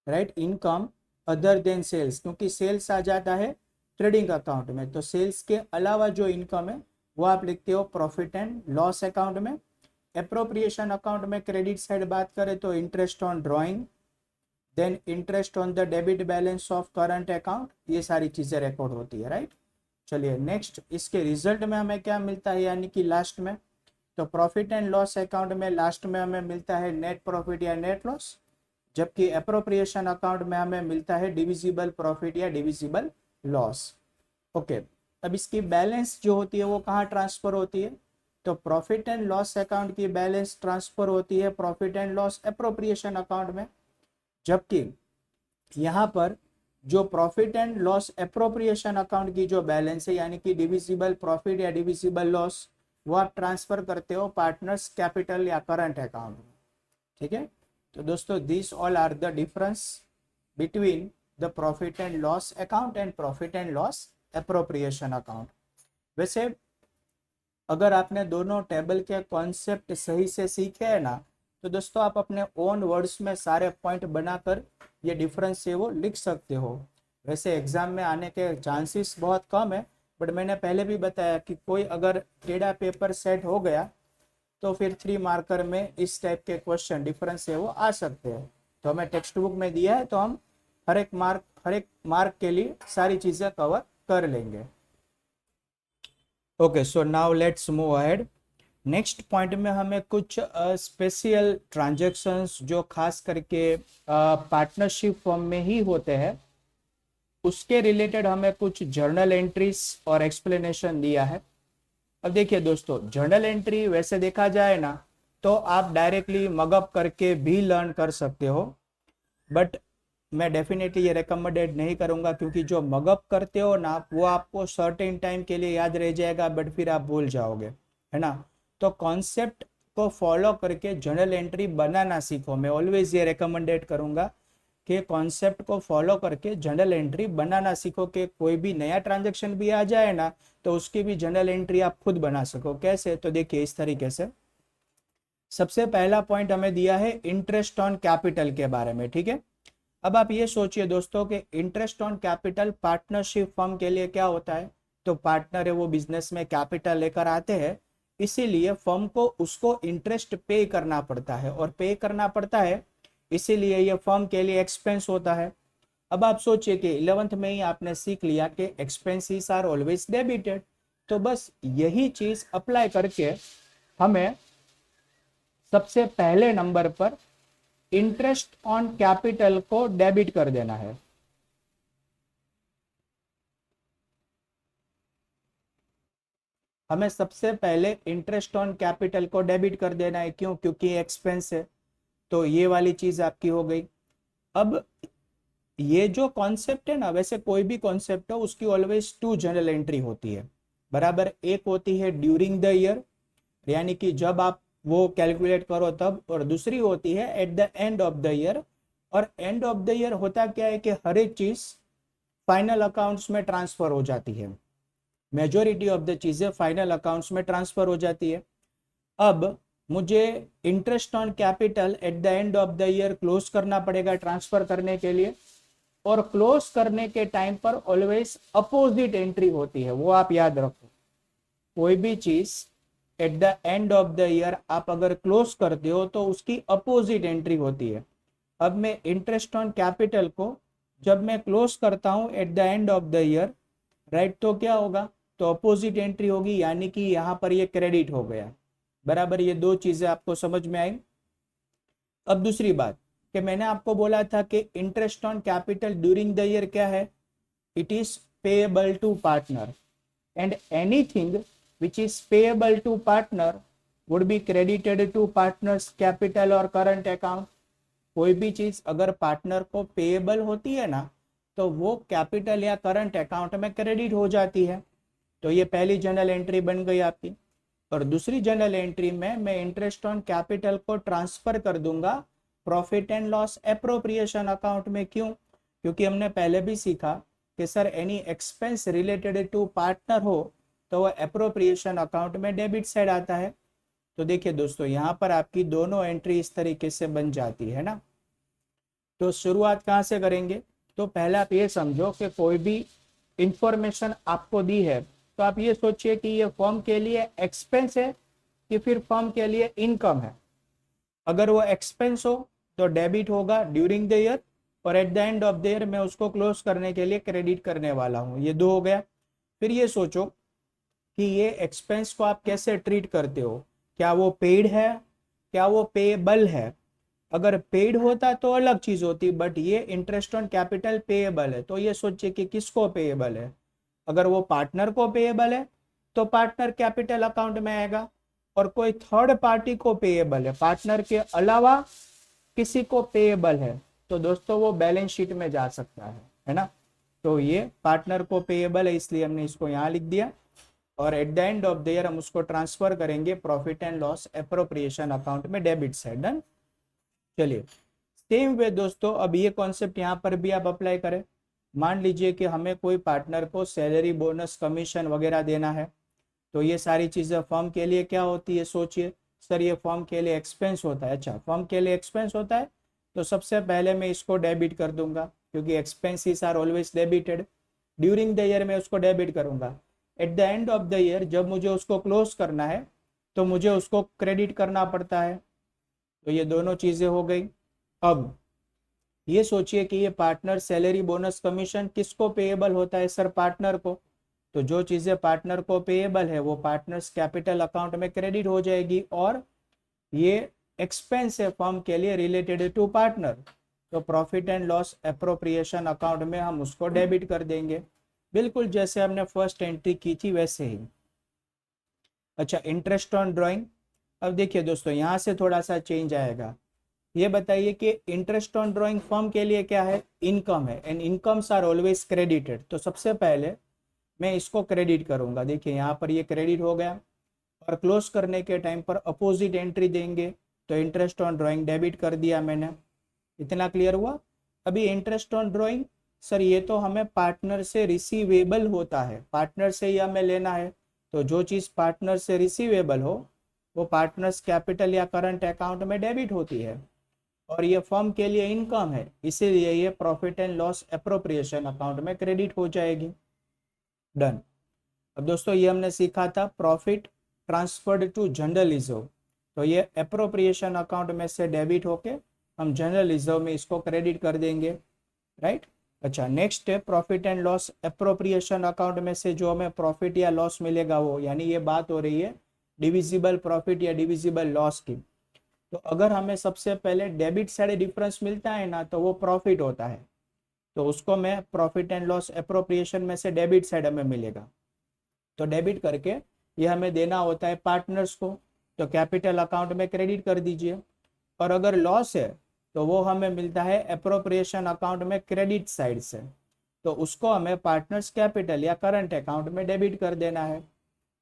right, income other than sales, क्योंकि सेल्स आ जाता है ट्रेडिंग अकाउंट में, तो सेल्स के अलावा जो इनकम है वो आप लिखते हो प्रॉफिट एंड लॉस अकाउंट में। एप्रोप्रिएशन अकाउंट में क्रेडिट साइड बात करें तो interest on drawing, then interest on the debit balance of current account, ये सारी चीजें रिकॉर्ड होती है, राइट। चलिए नेक्स्ट, इसके रिजल्ट में हमें क्या मिलता है, यानी कि लास्ट में, तो प्रॉफिट एंड लॉस अकाउंट में लास्ट में हमें मिलता है नेट प्रॉफिट या नेट लॉस, जबकि एप्रोप्रिएशन अकाउंट में हमें मिलता है डिविजिबल प्रॉफिट या डिविजिबल लॉस। ओके, अब इसकी बैलेंस जो होती है वो कहाँ ट्रांसफर होती है, तो प्रॉफिट एंड लॉस अकाउंट की बैलेंस ट्रांसफर होती है profit and loss appropriation account में। जबकि यहाँ पर जो profit and loss appropriation account की जो बैलेंस है, यानी कि डिविजिबल प्रॉफिट या डिविजिबल लॉस, वो आप ट्रांसफर करते हो पार्टनर्स कैपिटल या करंट अकाउंट में, ठीक है। तो दोस्तों this all are the difference between the profit and loss account and profit and loss appropriation account। वैसे अगर आपने दोनों टेबल के कॉन्सेप्ट सही से सीखे हैं ना, तो दोस्तों आप अपने ओन वर्ड्स में सारे पॉइंट बनाकर ये डिफरेंस है वो लिख सकते हो। वैसे एग्जाम में आने के चांसेस बहुत कम है, बट मैंने पहले भी बताया कि कोई अगर टेढ़ा पेपर सेट हो गया तो फिर 3 मार्कर में इस टाइप के क्वेश्चन डिफरेंस है वो आ सकते हैं। तो हमें टेक्स्ट बुक में दिया है तो हम हर एक मार्क के लिए सारी चीज़ें कवर कर लेंगे। Okay, so now let's move ahead. Next point में हमें कुछ स्पेशल ट्रांजैक्शंस जो खास करके पार्टनरशिप फॉर्म में ही होते हैं उसके रिलेटेड हमें कुछ जर्नल एंट्रीज और एक्सप्लेनेशन दिया है। अब देखिए दोस्तों, जर्नल एंट्री वैसे देखा जाए ना तो आप डायरेक्टली मगअप करके भी लर्न कर सकते हो, बट मैं डेफिनेटली ये रिकमेंडेड नहीं करूंगा, क्योंकि जो मगअप करते हो ना वो आपको सर्टेन टाइम के लिए याद रह जाएगा, बट फिर आप भूल जाओगे, है ना। तो कॉन्सेप्ट को फॉलो करके जर्नल एंट्री बनाना सीखो। मैं ऑलवेज ये रिकमेंडेड करूंगा कि कॉन्सेप्ट को फॉलो करके जर्नल एंट्री बनाना सीखो, कि कोई भी नया ट्रांजैक्शन भी आ जाए ना तो उसकी भी जर्नल एंट्री आप खुद बना सको। कैसे? तो देखिए इस तरीके से। सबसे पहला पॉइंट हमें दिया है इंटरेस्ट ऑन कैपिटल के बारे में, ठीक है। अब आप ये सोचिए दोस्तों कि interest on capital partnership firm के लिए क्या होता है। तो पार्टनर है वो बिजनेस में कैपिटल लेकर आते हैं, इसीलिए फर्म को उसको इंटरेस्ट पे करना पड़ता है, और पे करना पड़ता है इसीलिए ये फर्म के लिए एक्सपेंस होता है। अब आप सोचिए कि 11th में ही आपने सीख लिया कि एक्सपेंसेस आर ऑलवेज डेबिटेड, तो बस यही चीज अप्लाई करके हमें सबसे पहले नंबर पर इंटरेस्ट ऑन कैपिटल को डेबिट कर देना है। हमें सबसे पहले इंटरेस्ट ऑन कैपिटल को डेबिट कर देना है। क्यों? क्योंकि एक्सपेंस है। तो ये वाली चीज आपकी हो गई। अब ये जो कॉन्सेप्ट है ना, वैसे कोई भी कॉन्सेप्ट हो उसकी ऑलवेज 2 जनरल एंट्री होती है, बराबर। एक होती है ड्यूरिंग द ईयर, यानी कि जब आप वो कैलकुलेट करो तब, और दूसरी होती है eight the end of the year. और एंड ऑफ द ईयर होता क्या है कि हर एक चीज फाइनल अकाउंट्स में ट्रांसफर हो जाती है। मेजोरिटी ऑफ द चीजें फाइनल अकाउंट्स में ट्रांसफर हो जाती है। अब मुझे interest on capital eight the end of the year close करना पड़ेगा ट्रांसफर करने के लिए, और क्लोज करने के टाइम पर ऑलवेज अपोजिट एंट्री होती है, वो आप याद रखो। कोई भी चीज eight the end of the year आप अगर क्लोज करते हो तो उसकी अपोजिट एंट्री होती है। अब मैं इंटरेस्ट ऑन कैपिटल को जब मैं क्लोज करता हूं eight the end of the year, right, तो क्या होगा? तो अपोजिट एंट्री होगी, यानी कि यहां पर ये क्रेडिट हो गया, बराबर। ये दो चीजें आपको समझ में आई। अब दूसरी बात कि मैंने आपको बोला था कि interest on capital during the year क्या है? It is payable to partner, and anything which is payable to partner would be credited to partners capital और current account। कोई भी चीज अगर पार्टनर को पेएबल होती है ना तो वो कैपिटल या करंट अकाउंट में क्रेडिट हो जाती है। तो ये पहली जनरल एंट्री बन गई आपकी। और दूसरी जनरल एंट्री में मैं इंटरेस्ट ऑन कैपिटल को ट्रांसफर कर दूंगा profit and loss appropriation account में। क्यों? क्योंकि हमने पहले भी सीखा कि sir any expense related to partner हो तो वो एप्रोप्रिएशन अकाउंट में डेबिट साइड आता है। तो देखिए दोस्तों, यहाँ पर आपकी दोनों एंट्री इस तरीके से बन जाती है ना। तो शुरुआत कहाँ से करेंगे? तो पहले आप ये समझो कि कोई भी इंफॉर्मेशन आपको दी है तो आप ये सोचिए कि ये फर्म के लिए एक्सपेंस है कि फिर फर्म के लिए इनकम है। अगर वो एक्सपेंस हो तो डेबिट होगा ड्यूरिंग द ईयर, और eight the end of the year मैं उसको क्लोज करने के लिए क्रेडिट करने वाला हूँ। ये दो हो गया। फिर ये सोचो कि ये एक्सपेंस को आप कैसे ट्रीट करते हो, क्या वो पेड है, क्या वो पेएबल है। अगर पेड होता तो अलग चीज होती, बट ये इंटरेस्ट ऑन कैपिटल पेएबल है, तो ये सोचिए कि किसको पेएबल है। अगर वो पार्टनर को पेएबल है तो पार्टनर कैपिटल अकाउंट में आएगा, और कोई थर्ड पार्टी को पेएबल है, पार्टनर के अलावा किसी को पेएबल है, तो दोस्तों वो बैलेंस शीट में जा सकता है ना। तो ये पार्टनर को पेएबल है इसलिए हमने इसको यहाँ लिख दिया, और eight the end of the year हम उसको ट्रांसफर करेंगे profit and loss appropriation account में डेबिट साइड। डन। चलिए सेम वे दोस्तों, अब ये कॉन्सेप्ट यहाँ पर भी आप अप्लाई करें। मान लीजिए कि हमें कोई पार्टनर को सैलरी, बोनस, कमीशन वगैरह देना है, तो ये सारी चीज़ें फर्म के लिए क्या होती है, सोचिए। सर ये फर्म के लिए एक्सपेंस होता है। अच्छा, फर्म के लिए एक्सपेंस होता है, तो सबसे पहले मैं इसको डेबिट कर दूंगा, क्योंकि expenses are always debited. During the year मैं उसको डेबिट करूंगा। At the end of the year जब मुझे उसको क्लोज करना है, तो मुझे उसको क्रेडिट करना पड़ता है। तो ये दोनों चीज़ें हो गई। अब ये सोचिए कि ये पार्टनर सैलरी, बोनस, कमीशन किसको पेएबल होता है? सर पार्टनर को। तो जो चीज़ें पार्टनर को पेएबल है वो पार्टनर्स कैपिटल अकाउंट में क्रेडिट हो जाएगी, और ये एक्सपेंस है फर्म के लिए रिलेटेड टू पार्टनर, तो profit and loss appropriation account में हम उसको डेबिट कर देंगे, बिल्कुल जैसे हमने फर्स्ट एंट्री की थी वैसे ही। अच्छा, इंटरेस्ट ऑन ड्राइंग। अब देखिए दोस्तों, यहाँ से थोड़ा सा चेंज आएगा। ये बताइए कि इंटरेस्ट ऑन ड्राइंग फर्म के लिए क्या है? इनकम है, and incomes are always credited. तो सबसे पहले मैं इसको क्रेडिट करूंगा। देखिए यहाँ पर ये क्रेडिट हो गया, और क्लोज करने के टाइम पर अपोजिट एंट्री देंगे, तो इंटरेस्ट ऑन ड्राइंग डेबिट कर दिया मैंने। इतना क्लियर हुआ? अभी इंटरेस्ट ऑन ड्राइंग, सर ये तो हमें पार्टनर से रिसीवेबल होता है, पार्टनर से ही हमें लेना है, तो जो चीज़ पार्टनर से रिसीवेबल हो वो पार्टनर्स कैपिटल या करंट अकाउंट में डेबिट होती है, और ये फर्म के लिए इनकम है, इसीलिए ये profit and loss appropriation account में क्रेडिट हो जाएगी। डन। अब दोस्तों ये हमने सीखा था profit transferred to general reserve, तो ये एप्रोप्रिएशन अकाउंट में से डेबिट होके हम जनरल रिजर्व में इसको क्रेडिट कर देंगे, राइट। अच्छा, नेक्स्ट है profit and loss appropriation account में से जो हमें प्रॉफिट या लॉस मिलेगा वो, यानी ये बात हो रही है डिविजिबल प्रॉफिट या डिविजिबल लॉस की। तो अगर हमें सबसे पहले डेबिट साइड डिफरेंस मिलता है ना, तो वो प्रॉफिट होता है, तो उसको मैं प्रॉफिट एंड लॉस एप्रोप्रिएशन में से डेबिट साइड हमें मिलेगा, तो डेबिट करके ये हमें देना होता है पार्टनर्स को, तो कैपिटल अकाउंट में क्रेडिट कर दीजिए। और अगर लॉस है तो वो हमें मिलता है एप्रोप्रिएशन अकाउंट में क्रेडिट साइड से, तो उसको हमें पार्टनर्स कैपिटल या करंट अकाउंट में डेबिट कर देना है।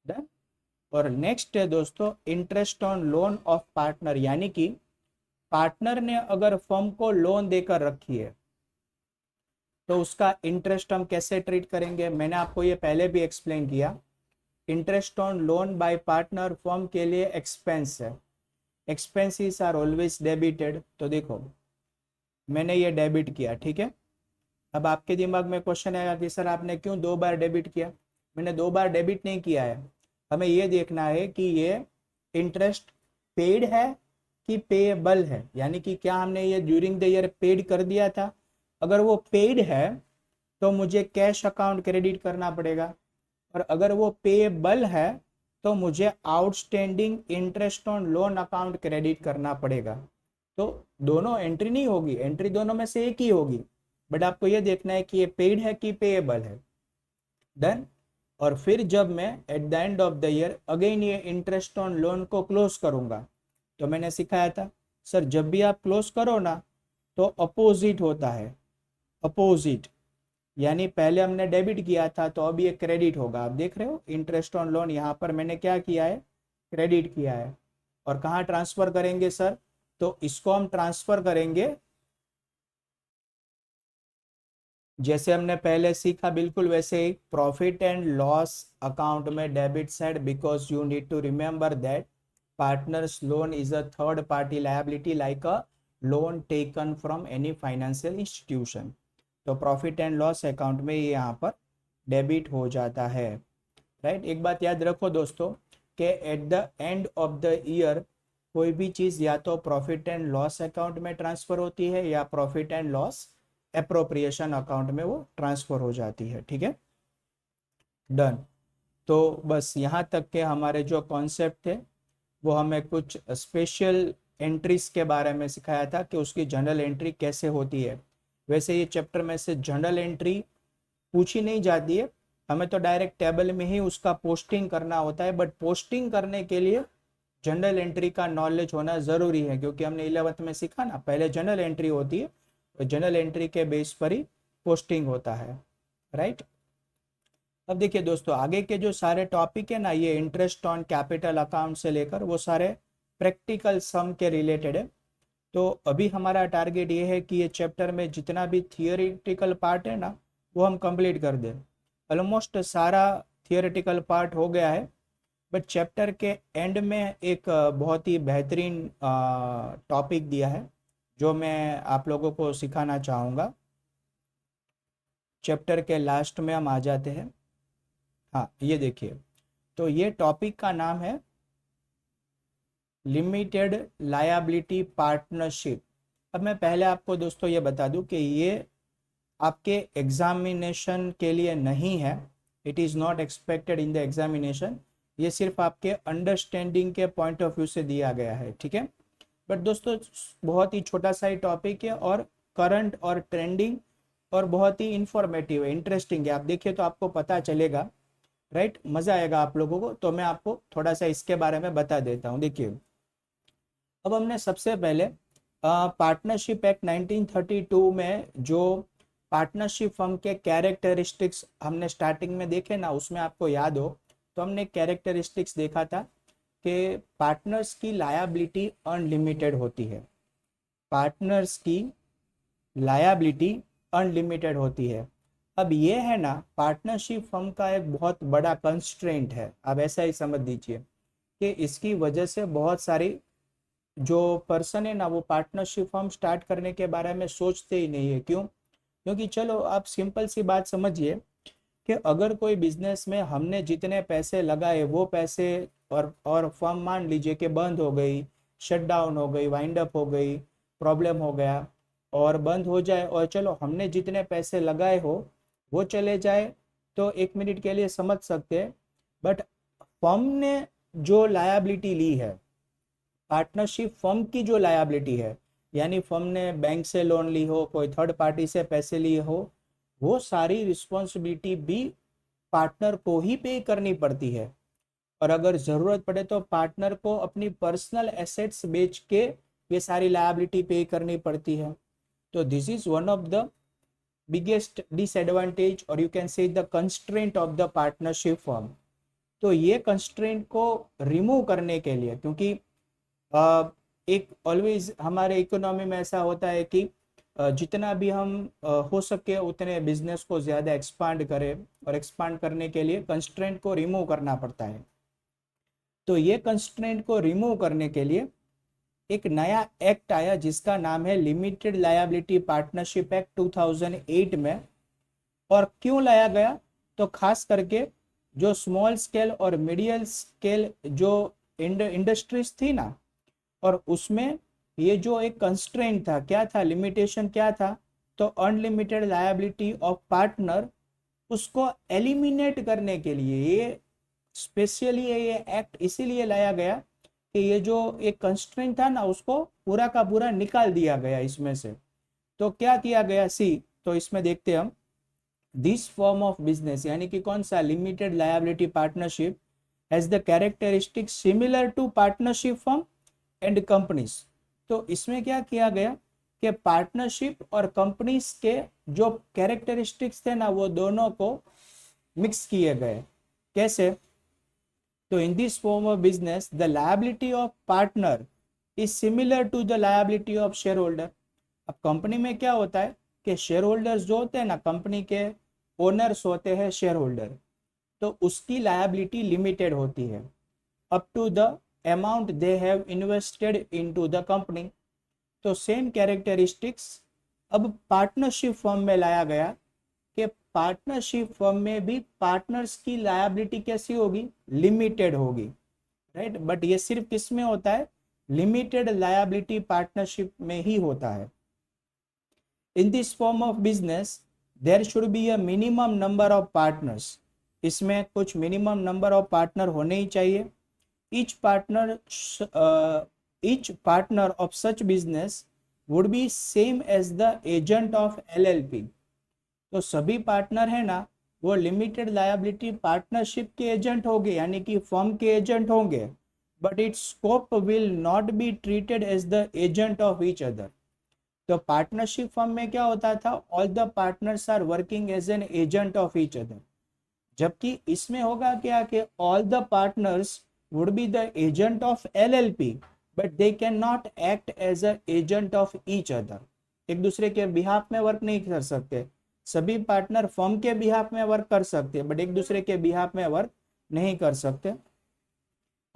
डन। और नेक्स्ट है दोस्तों interest on loan of partner, यानी कि पार्टनर ने अगर फर्म को लोन देकर रखी है, तो उसका इंटरेस्ट हम कैसे ट्रीट करेंगे? मैंने आपको ये पहले भी एक्सप्लेन किया। Interest on loan by partner firm के लिए एक्सपेंस है, एक्सपेंसेस आर ऑलवेज डेबिटेड। तो देखो मैंने ये डेबिट किया, ठीक है। अब आपके दिमाग में क्वेश्चन आएगा कि सर आपने क्यों 2 बार डेबिट किया? मैंने 2 बार डेबिट नहीं किया है, हमें ये देखना है कि ये इंटरेस्ट पेड है कि पेएबल है, यानी कि क्या हमने ये ड्यूरिंग द ईयर पेड कर दिया था। अगर वो पेड है तो मुझे कैश अकाउंट क्रेडिट करना पड़ेगा, और अगर वो पेएबल है तो मुझे outstanding interest on loan account credit करना पड़ेगा। तो दोनों एंट्री नहीं होगी, एंट्री दोनों में से एक ही होगी, बट आपको ये देखना है कि ये पेड है कि पेएबल है। डन। और फिर जब मैं eight the end of the year again ये इंटरेस्ट ऑन लोन को क्लोज करूंगा, तो मैंने सिखाया था सर जब भी आप क्लोज करो ना, तो अपोजिट होता है, अपोजिट, यानी पहले हमने डेबिट किया था तो अब ये क्रेडिट होगा। आप देख रहे हो इंटरेस्ट ऑन लोन, यहाँ पर मैंने क्या किया है? क्रेडिट किया है। और कहाँ ट्रांसफर करेंगे सर? तो इसको हम ट्रांसफर करेंगे जैसे हमने पहले सीखा, बिल्कुल वैसे ही, प्रॉफिट एंड लॉस अकाउंट में debit side, because you need to remember that partners loan is a third party liability like a loan taken from any financial institution. तो प्रॉफिट एंड लॉस अकाउंट में ये यहाँ पर डेबिट हो जाता है, राइट। एक बात याद रखो दोस्तों कि eight the end of the year कोई भी चीज़ या तो प्रॉफिट एंड लॉस अकाउंट में ट्रांसफर होती है या profit and loss appropriation account में वो ट्रांसफर हो जाती है, ठीक है। डन। तो बस यहाँ तक के हमारे जो कॉन्सेप्ट थे वो हमें कुछ स्पेशल एंट्रीज के बारे में सिखाया था कि उसकी जनरल एंट्री कैसे होती है। वैसे ये चैप्टर में से जनरल एंट्री पूछी नहीं जाती है, हमें तो डायरेक्ट टेबल में ही उसका पोस्टिंग करना होता है, बट पोस्टिंग करने के लिए जनरल एंट्री का नॉलेज होना ज़रूरी है, क्योंकि हमने 11th में सीखा ना, पहले जनरल एंट्री होती है, तो जनरल एंट्री के बेस पर ही पोस्टिंग होता है, राइट। अब देखिए दोस्तों आगे के जो सारे टॉपिक है ना, ये इंटरेस्ट ऑन कैपिटल अकाउंट से लेकर वो सारे प्रैक्टिकल सम के रिलेटेड है। तो अभी हमारा टारगेट ये है कि ये चैप्टर में जितना भी थियोरेटिकल पार्ट है ना वो हम कंप्लीट कर दें। ऑलमोस्ट सारा थियोरेटिकल पार्ट हो गया है, बट चैप्टर के एंड में एक बहुत ही बेहतरीन टॉपिक दिया है जो मैं आप लोगों को सिखाना चाहूँगा। चैप्टर के लास्ट में हम आ जाते हैं। हाँ, ये देखिए, तो ये टॉपिक का नाम है लिमिटेड लायबिलिटी पार्टनरशिप। अब मैं पहले आपको दोस्तों ये बता दूं कि ये आपके एग्जामिनेशन के लिए नहीं है, it is not expected in the examination. ये सिर्फ आपके अंडरस्टैंडिंग के पॉइंट ऑफ व्यू से दिया गया है, ठीक है। बट दोस्तों बहुत ही छोटा सा ही टॉपिक है और करंट और ट्रेंडिंग और बहुत ही इंफॉर्मेटिव है, इंटरेस्टिंग है। आप देखिए तो आपको पता चलेगा, राइट, मज़ा आएगा आप लोगों को। तो मैं आपको थोड़ा सा इसके बारे में बता देता हूँ। देखिए, अब हमने सबसे पहले पार्टनरशिप एक्ट 1932 में जो पार्टनरशिप फर्म के कैरेक्टरिस्टिक्स हमने स्टार्टिंग में देखे ना, उसमें आपको याद हो तो हमने कैरेक्टरिस्टिक्स देखा था कि पार्टनर्स की लायबिलिटी अनलिमिटेड होती है। पार्टनर्स की लायबिलिटी अनलिमिटेड होती है। अब ये है ना, पार्टनरशिप फर्म का एक बहुत बड़ा कंस्ट्रेंट है, आप ऐसा ही समझ लीजिए कि इसकी वजह से बहुत सारी जो पर्सन है ना वो पार्टनरशिप फर्म स्टार्ट करने के बारे में सोचते ही नहीं है। क्यों? क्योंकि चलो आप सिंपल सी बात समझिए कि अगर कोई बिजनेस में हमने जितने पैसे लगाए वो पैसे और फर्म मान लीजिए कि बंद हो गई, शट डाउन हो गई, वाइंड अप हो गई, प्रॉब्लम हो गया और बंद हो जाए, और चलो हमने जितने पैसे लगाए हो वो चले जाए, तो एक मिनट के लिए समझ सकते हैं। बट फर्म ने जो लायबिलिटी ली है, पार्टनरशिप फर्म की जो लायबिलिटी है, यानी फर्म ने बैंक से लोन ली हो, कोई थर्ड पार्टी से पैसे लिए हो, वो सारी रिस्पॉन्सिबिलिटी भी पार्टनर को ही पे करनी पड़ती है। और अगर ज़रूरत पड़े तो पार्टनर को अपनी पर्सनल एसेट्स बेच के ये सारी लायबिलिटी पे करनी पड़ती है। तो this is one of the biggest disadvantage or you can say the constraint of the partnership firm. तो ये कंस्ट्रेंट को रिमूव करने के लिए, क्योंकि एक ऑलवेज हमारे इकोनॉमी में ऐसा होता है कि जितना भी हम हो सके उतने बिजनेस को ज़्यादा एक्सपांड करें, और एक्सपांड करने के लिए कंस्ट्रेंट को रिमूव करना पड़ता है। तो ये कंस्ट्रेंट को रिमूव करने के लिए एक नया एक्ट आया जिसका नाम है लिमिटेड लायबिलिटी पार्टनरशिप एक्ट 2008 में। और क्यों लाया गया? तो खास करके जो स्मॉल स्केल और मीडियम स्केल जो इंडस्ट्रीज थी ना, और उसमें ये जो एक कंस्ट्रेंट था, क्या था, लिमिटेशन क्या था, तो अनलिमिटेड लायबिलिटी ऑफ पार्टनर, उसको एलिमिनेट करने के लिए ये स्पेशली ये एक्ट इसीलिए लाया गया कि ये जो एक कंस्ट्रेंट था ना उसको पूरा का पूरा निकाल दिया गया इसमें से। तो क्या किया गया, सी, तो इसमें देखते हम, दिस फॉर्म ऑफ बिजनेस यानी कि कौन सा, limited liability partnership has the characteristic similar to partnership firm and companies. तो इसमें क्या किया गया कि पार्टनरशिप और कंपनीज के जो कैरेक्टरिस्टिक्स थे ना वो दोनों को मिक्स किए गए। कैसे? तो in this form of business the liability of partner is similar to the liability of share holder. अब कंपनी में क्या होता है कि शेयर होल्डर्स जो होते हैं ना, कंपनी के ओनर्स होते हैं शेयर होल्डर, तो उसकी लायबिलिटी लिमिटेड होती है up to the amount they have invested into the company. तो सेम कैरेक्टरिस्टिक्स अब पार्टनरशिप फर्म में लाया गया कि पार्टनरशिप फर्म में भी पार्टनर्स की लायबिलिटी कैसी होगी, लिमिटेड होगी, राइट। बट ये सिर्फ किस में होता है, लिमिटेड लायबिलिटी पार्टनरशिप में ही होता है। In this form of business there should be a minimum number of partners. इसमें कुछ मिनिमम नंबर ऑफ पार्टनर होने ही चाहिए। each partner each partner of such business would be same as the agent of LLP। तो सभी पार्टनर है ना वो लिमिटेड लायबिलिटी पार्टनरशिप के एजेंट होंगे, यानी कि फर्म के एजेंट होंगे, but its scope will not be treated as the agent of each other. तो पार्टनरशिप फर्म में क्या होता था, all the partners are working as an agent of each other, जबकि इसमें होगा क्या कि all the partners would be the agent of LLP, but they can not act as a agent of each other. एक दूसरे के बिहाफ में वर्क नहीं कर सकते। सभी पार्टनर फर्म के बिहाफ में वर्क कर सकते हैं बट एक दूसरे के बिहाफ में वर्क नहीं कर सकते।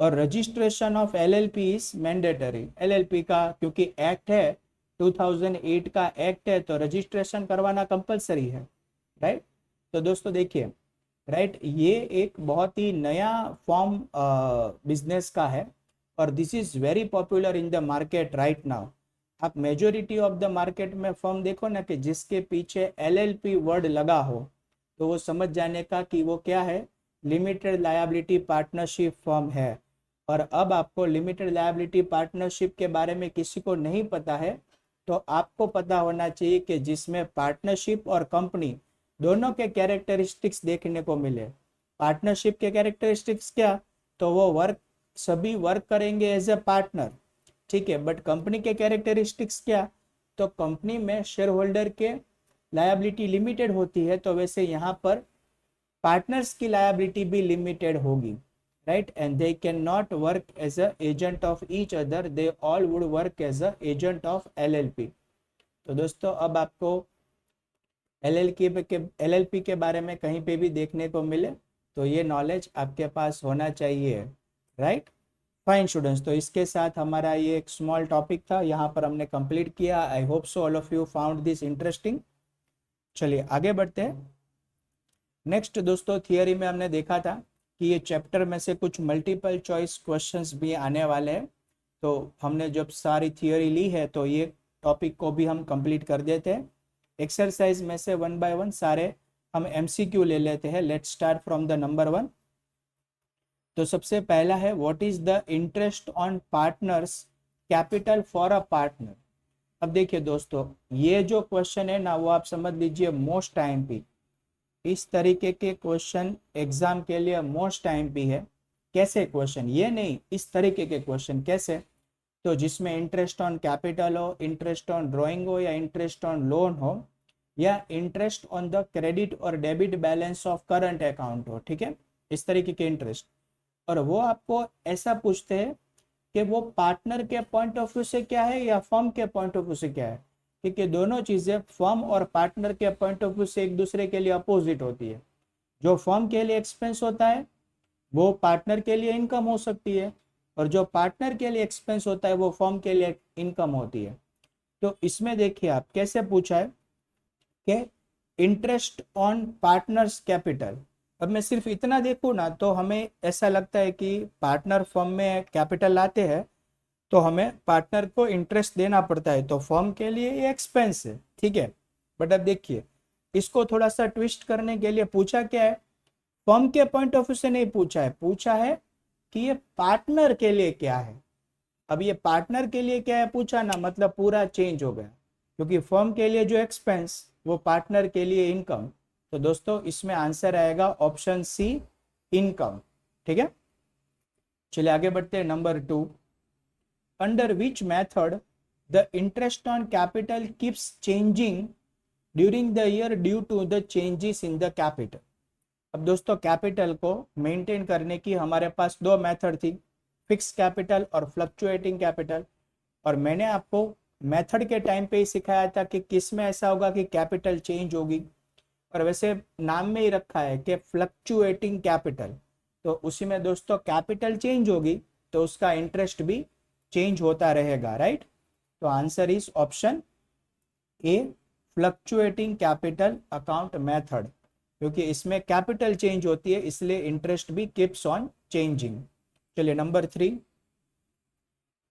और registration of LLP is mandatory. LLP का क्योंकि एक्ट है 2008 का एक्ट है तो रजिस्ट्रेशन करवाना कंपलसरी है, राइट। तो दोस्तों देखिए, राइट, ये एक बहुत ही नया फॉर्म बिजनेस का है और this is very popular in the market right now. आप मेजोरिटी ऑफ द मार्केट में फॉर्म देखो ना कि जिसके पीछे एलएलपी वर्ड लगा हो तो वो समझ जाने का कि वो क्या है, लिमिटेड लायबिलिटी पार्टनरशिप फॉर्म है। और अब आपको लिमिटेड लायबिलिटी पार्टनरशिप के बारे में किसी को नहीं पता है तो आपको पता होना चाहिए कि जिसमें पार्टनरशिप और कंपनी दोनों के कैरेक्टरिस्टिक्स देखने को मिले। पार्टनरशिप के कैरेक्टरिस्टिक्स क्या, तो वो सभी वर्क करेंगे एज ए पार्टनर, ठीक है। बट कंपनी के कैरेक्टरिस्टिक्स क्या, तो कंपनी में शेयर होल्डर के लायबिलिटी लिमिटेड होती है तो वैसे यहाँ पर पार्टनर्स की लायबिलिटी भी लिमिटेड होगी, right. And they can not work as a agent of each other, they all would work as a agent of LLP. तो दोस्तों अब आपको एलएलपी के बारे में कहीं पे भी देखने को मिले तो ये नॉलेज आपके पास होना चाहिए, राइट। फाइन स्टूडेंट्स, तो इसके साथ हमारा ये एक स्मॉल टॉपिक था, यहाँ पर हमने कंप्लीट किया। आई hope so all of you found this interesting. चलिए आगे बढ़ते हैं। नेक्स्ट दोस्तों, थियरी में हमने देखा था कि ये चैप्टर में से कुछ मल्टीपल चॉइस क्वेश्चंस भी आने वाले हैं। तो हमने जब सारी थियरी ली है तो ये टॉपिक को भी हम कंप्लीट कर देते हैं। एक्सरसाइज में से वन बाय वन सारे हम एमसीक्यू ले लेते हैं। Let's start from the number 1। तो सबसे पहला है, what is the interest on partners capital for a partner. अब देखिए दोस्तों, ये जो क्वेश्चन है ना वो आप समझ लीजिए मोस्ट टाइम पे, इस तरीके के क्वेश्चन एग्जाम के लिए मोस्ट टाइम पे है। कैसे क्वेश्चन, ये नहीं, इस तरीके के क्वेश्चन कैसे, तो जिसमें इंटरेस्ट ऑन कैपिटल हो, इंटरेस्ट ऑन ड्राइंग हो, या इंटरेस्ट ऑन लोन हो, या इंटरेस्ट ऑन द क्रेडिट और debit balance of current account हो, ठीक है, इस तरीके के इंटरेस्ट। और वो आपको ऐसा पूछते हैं कि वो पार्टनर के पॉइंट ऑफ व्यू से क्या है या फर्म के पॉइंट ऑफ व्यू से क्या है, क्योंकि दोनों चीजें फर्म और पार्टनर के पॉइंट ऑफ व्यू से एक दूसरे के लिए अपोजिट होती है। जो फर्म के लिए एक्सपेंस होता है वो पार्टनर के लिए इनकम हो सकती है, और जो पार्टनर के लिए एक्सपेंस होता है वो फर्म के लिए इनकम होती है। तो इसमें देखिए आप कैसे पूछा है कि इंटरेस्ट ऑन पार्टनर्स कैपिटल। अब मैं सिर्फ इतना देखूँ ना तो हमें ऐसा लगता है कि पार्टनर फर्म में कैपिटल लाते हैं तो हमें पार्टनर को इंटरेस्ट देना पड़ता है, तो फर्म के लिए ये एक्सपेंस है, ठीक है। बट अब देखिए, इसको थोड़ा सा ट्विस्ट करने के लिए पूछा क्या है, फर्म के पॉइंट ऑफ व्यू से नहीं पूछा है, पूछा है कि ये पार्टनर के लिए क्या है। अब ये पार्टनर के लिए क्या है पूछा ना, मतलब पूरा चेंज हो गया, क्योंकि फर्म के लिए जो एक्सपेंस वो पार्टनर के लिए इनकम। तो दोस्तों इसमें आंसर आएगा ऑप्शन सी, इनकम, ठीक है। चलिए आगे बढ़ते हैं। Number 2, under which method the interest on capital keeps changing during the year due to the changes in the capital। अब दोस्तों कैपिटल को मेंटेन करने की हमारे पास दो मेथड थी, फिक्स कैपिटल और फ्लक्चुएटिंग कैपिटल। और मैंने आपको मेथड के टाइम पे ही सिखाया था कि किस में ऐसा होगा कि कैपिटल चेंज होगी, और वैसे नाम में ही रखा है कि फ्लक्चुएटिंग कैपिटल। तो उसी में दोस्तों कैपिटल चेंज होगी तो उसका इंटरेस्ट भी चेंज होता रहेगा, राइट। तो answer is option A, fluctuating capital account method, क्योंकि इसमें कैपिटल चेंज होती है इसलिए इंटरेस्ट भी कीप्स ऑन चेंजिंग। चलिए number 3,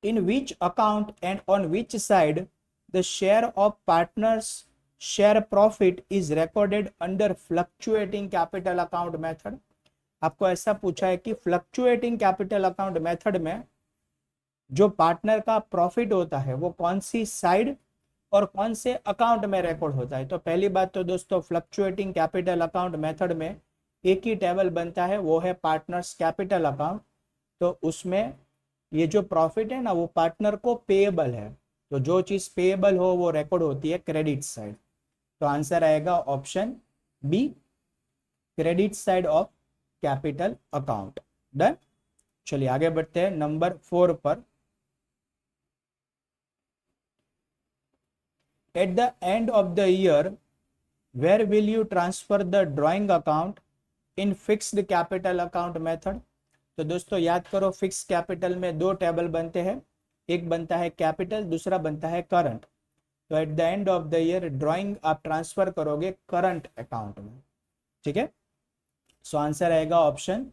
in which account and on which side the share of partners share profit is recorded under fluctuating capital account method. आपको ऐसा पूछा है कि फ्लक्चुएटिंग कैपिटल अकाउंट मेथड में जो पार्टनर का प्रॉफिट होता है वो कौन सी साइड और कौन से अकाउंट में रिकॉर्ड होता है। तो पहली बात तो दोस्तों फ्लक्चुएटिंग कैपिटल अकाउंट मेथड में एक ही टेबल बनता है, वो है पार्टनर्स कैपिटल अकाउंट। तो उसमें ये जो प्रॉफिट है ना वो पार्टनर को पेएबल है, तो जो चीज पेएबल हो वो रिकॉर्ड होती है क्रेडिट साइड। तो आंसर आएगा option B, credit side of capital account. Done. चलिए आगे बढ़ते हैं नंबर 4 पर। At the end of the year where will you transfer the drawing account in fixed capital account method. तो दोस्तों याद करो, फिक्स कैपिटल में दो टेबल बनते हैं, एक बनता है कैपिटल, दूसरा बनता है करंट। तो eight the end of the year drawing आप ट्रांसफर करोगे करंट अकाउंट में, ठीक है। सो आंसर आएगा ऑप्शन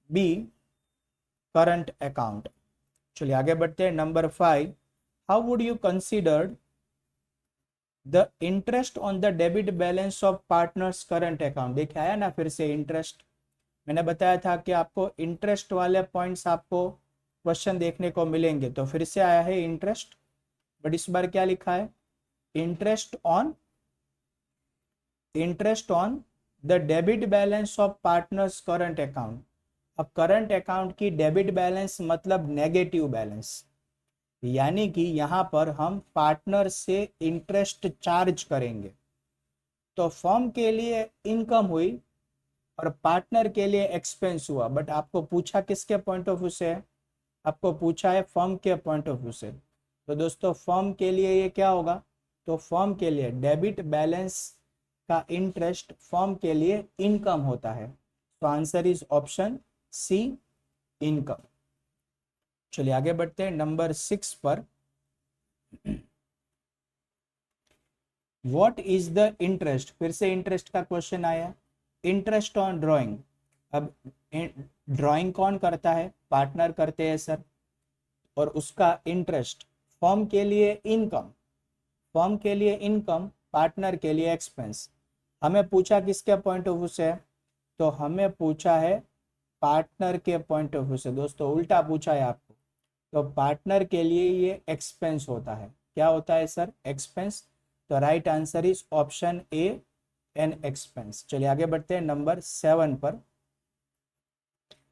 बी, करंट अकाउंट। चलिए आगे बढ़ते हैं। Number 5, how would you consider the interest on the debit balance of partners current account. देखिए आया ना फिर से इंटरेस्ट। मैंने बताया था कि आपको इंटरेस्ट वाले पॉइंट्स आपको क्वेश्चन देखने को मिलेंगे, तो फिर से आया है इंटरेस्ट, बट इस बार क्या लिखा है, interest on the debit balance of partners current account. अब करंट अकाउंट की डेबिट बैलेंस मतलब नेगेटिव बैलेंस, यानी कि यहां पर हम पार्टनर से इंटरेस्ट चार्ज करेंगे। तो फर्म के लिए इनकम हुई और पार्टनर के लिए एक्सपेंस हुआ, बट आपको पूछा किसके पॉइंट ऑफ व्यू से है, आपको पूछा है फर्म के पॉइंट ऑफ व्यू से। तो दोस्तों फर्म के लिए ये क्या होगा, तो फर्म के लिए डेबिट बैलेंस का इंटरेस्ट फर्म के लिए इनकम होता है। तो answer is option C, income. चलिए आगे बढ़ते हैं नंबर 6 पर। व्हाट इज द इंटरेस्ट, फिर से इंटरेस्ट का क्वेश्चन आया। इंटरेस्ट ऑन ड्राइंग, अब ड्राइंग कौन करता है, पार्टनर करते हैं सर, और उसका इंटरेस्ट फर्म के लिए इनकम, फर्म के लिए इनकम, पार्टनर के लिए एक्सपेंस। हमें पूछा किसके पॉइंट ऑफ व्यू से है, तो हमें पूछा है पार्टनर के पॉइंट ऑफ व्यू से। दोस्तों उल्टा पूछा है आपको, तो पार्टनर के लिए ये एक्सपेंस होता है। क्या होता है सर, एक्सपेंस। तो right answer is option A, an expense. चलिए आगे बढ़ते हैं नंबर 7 पर।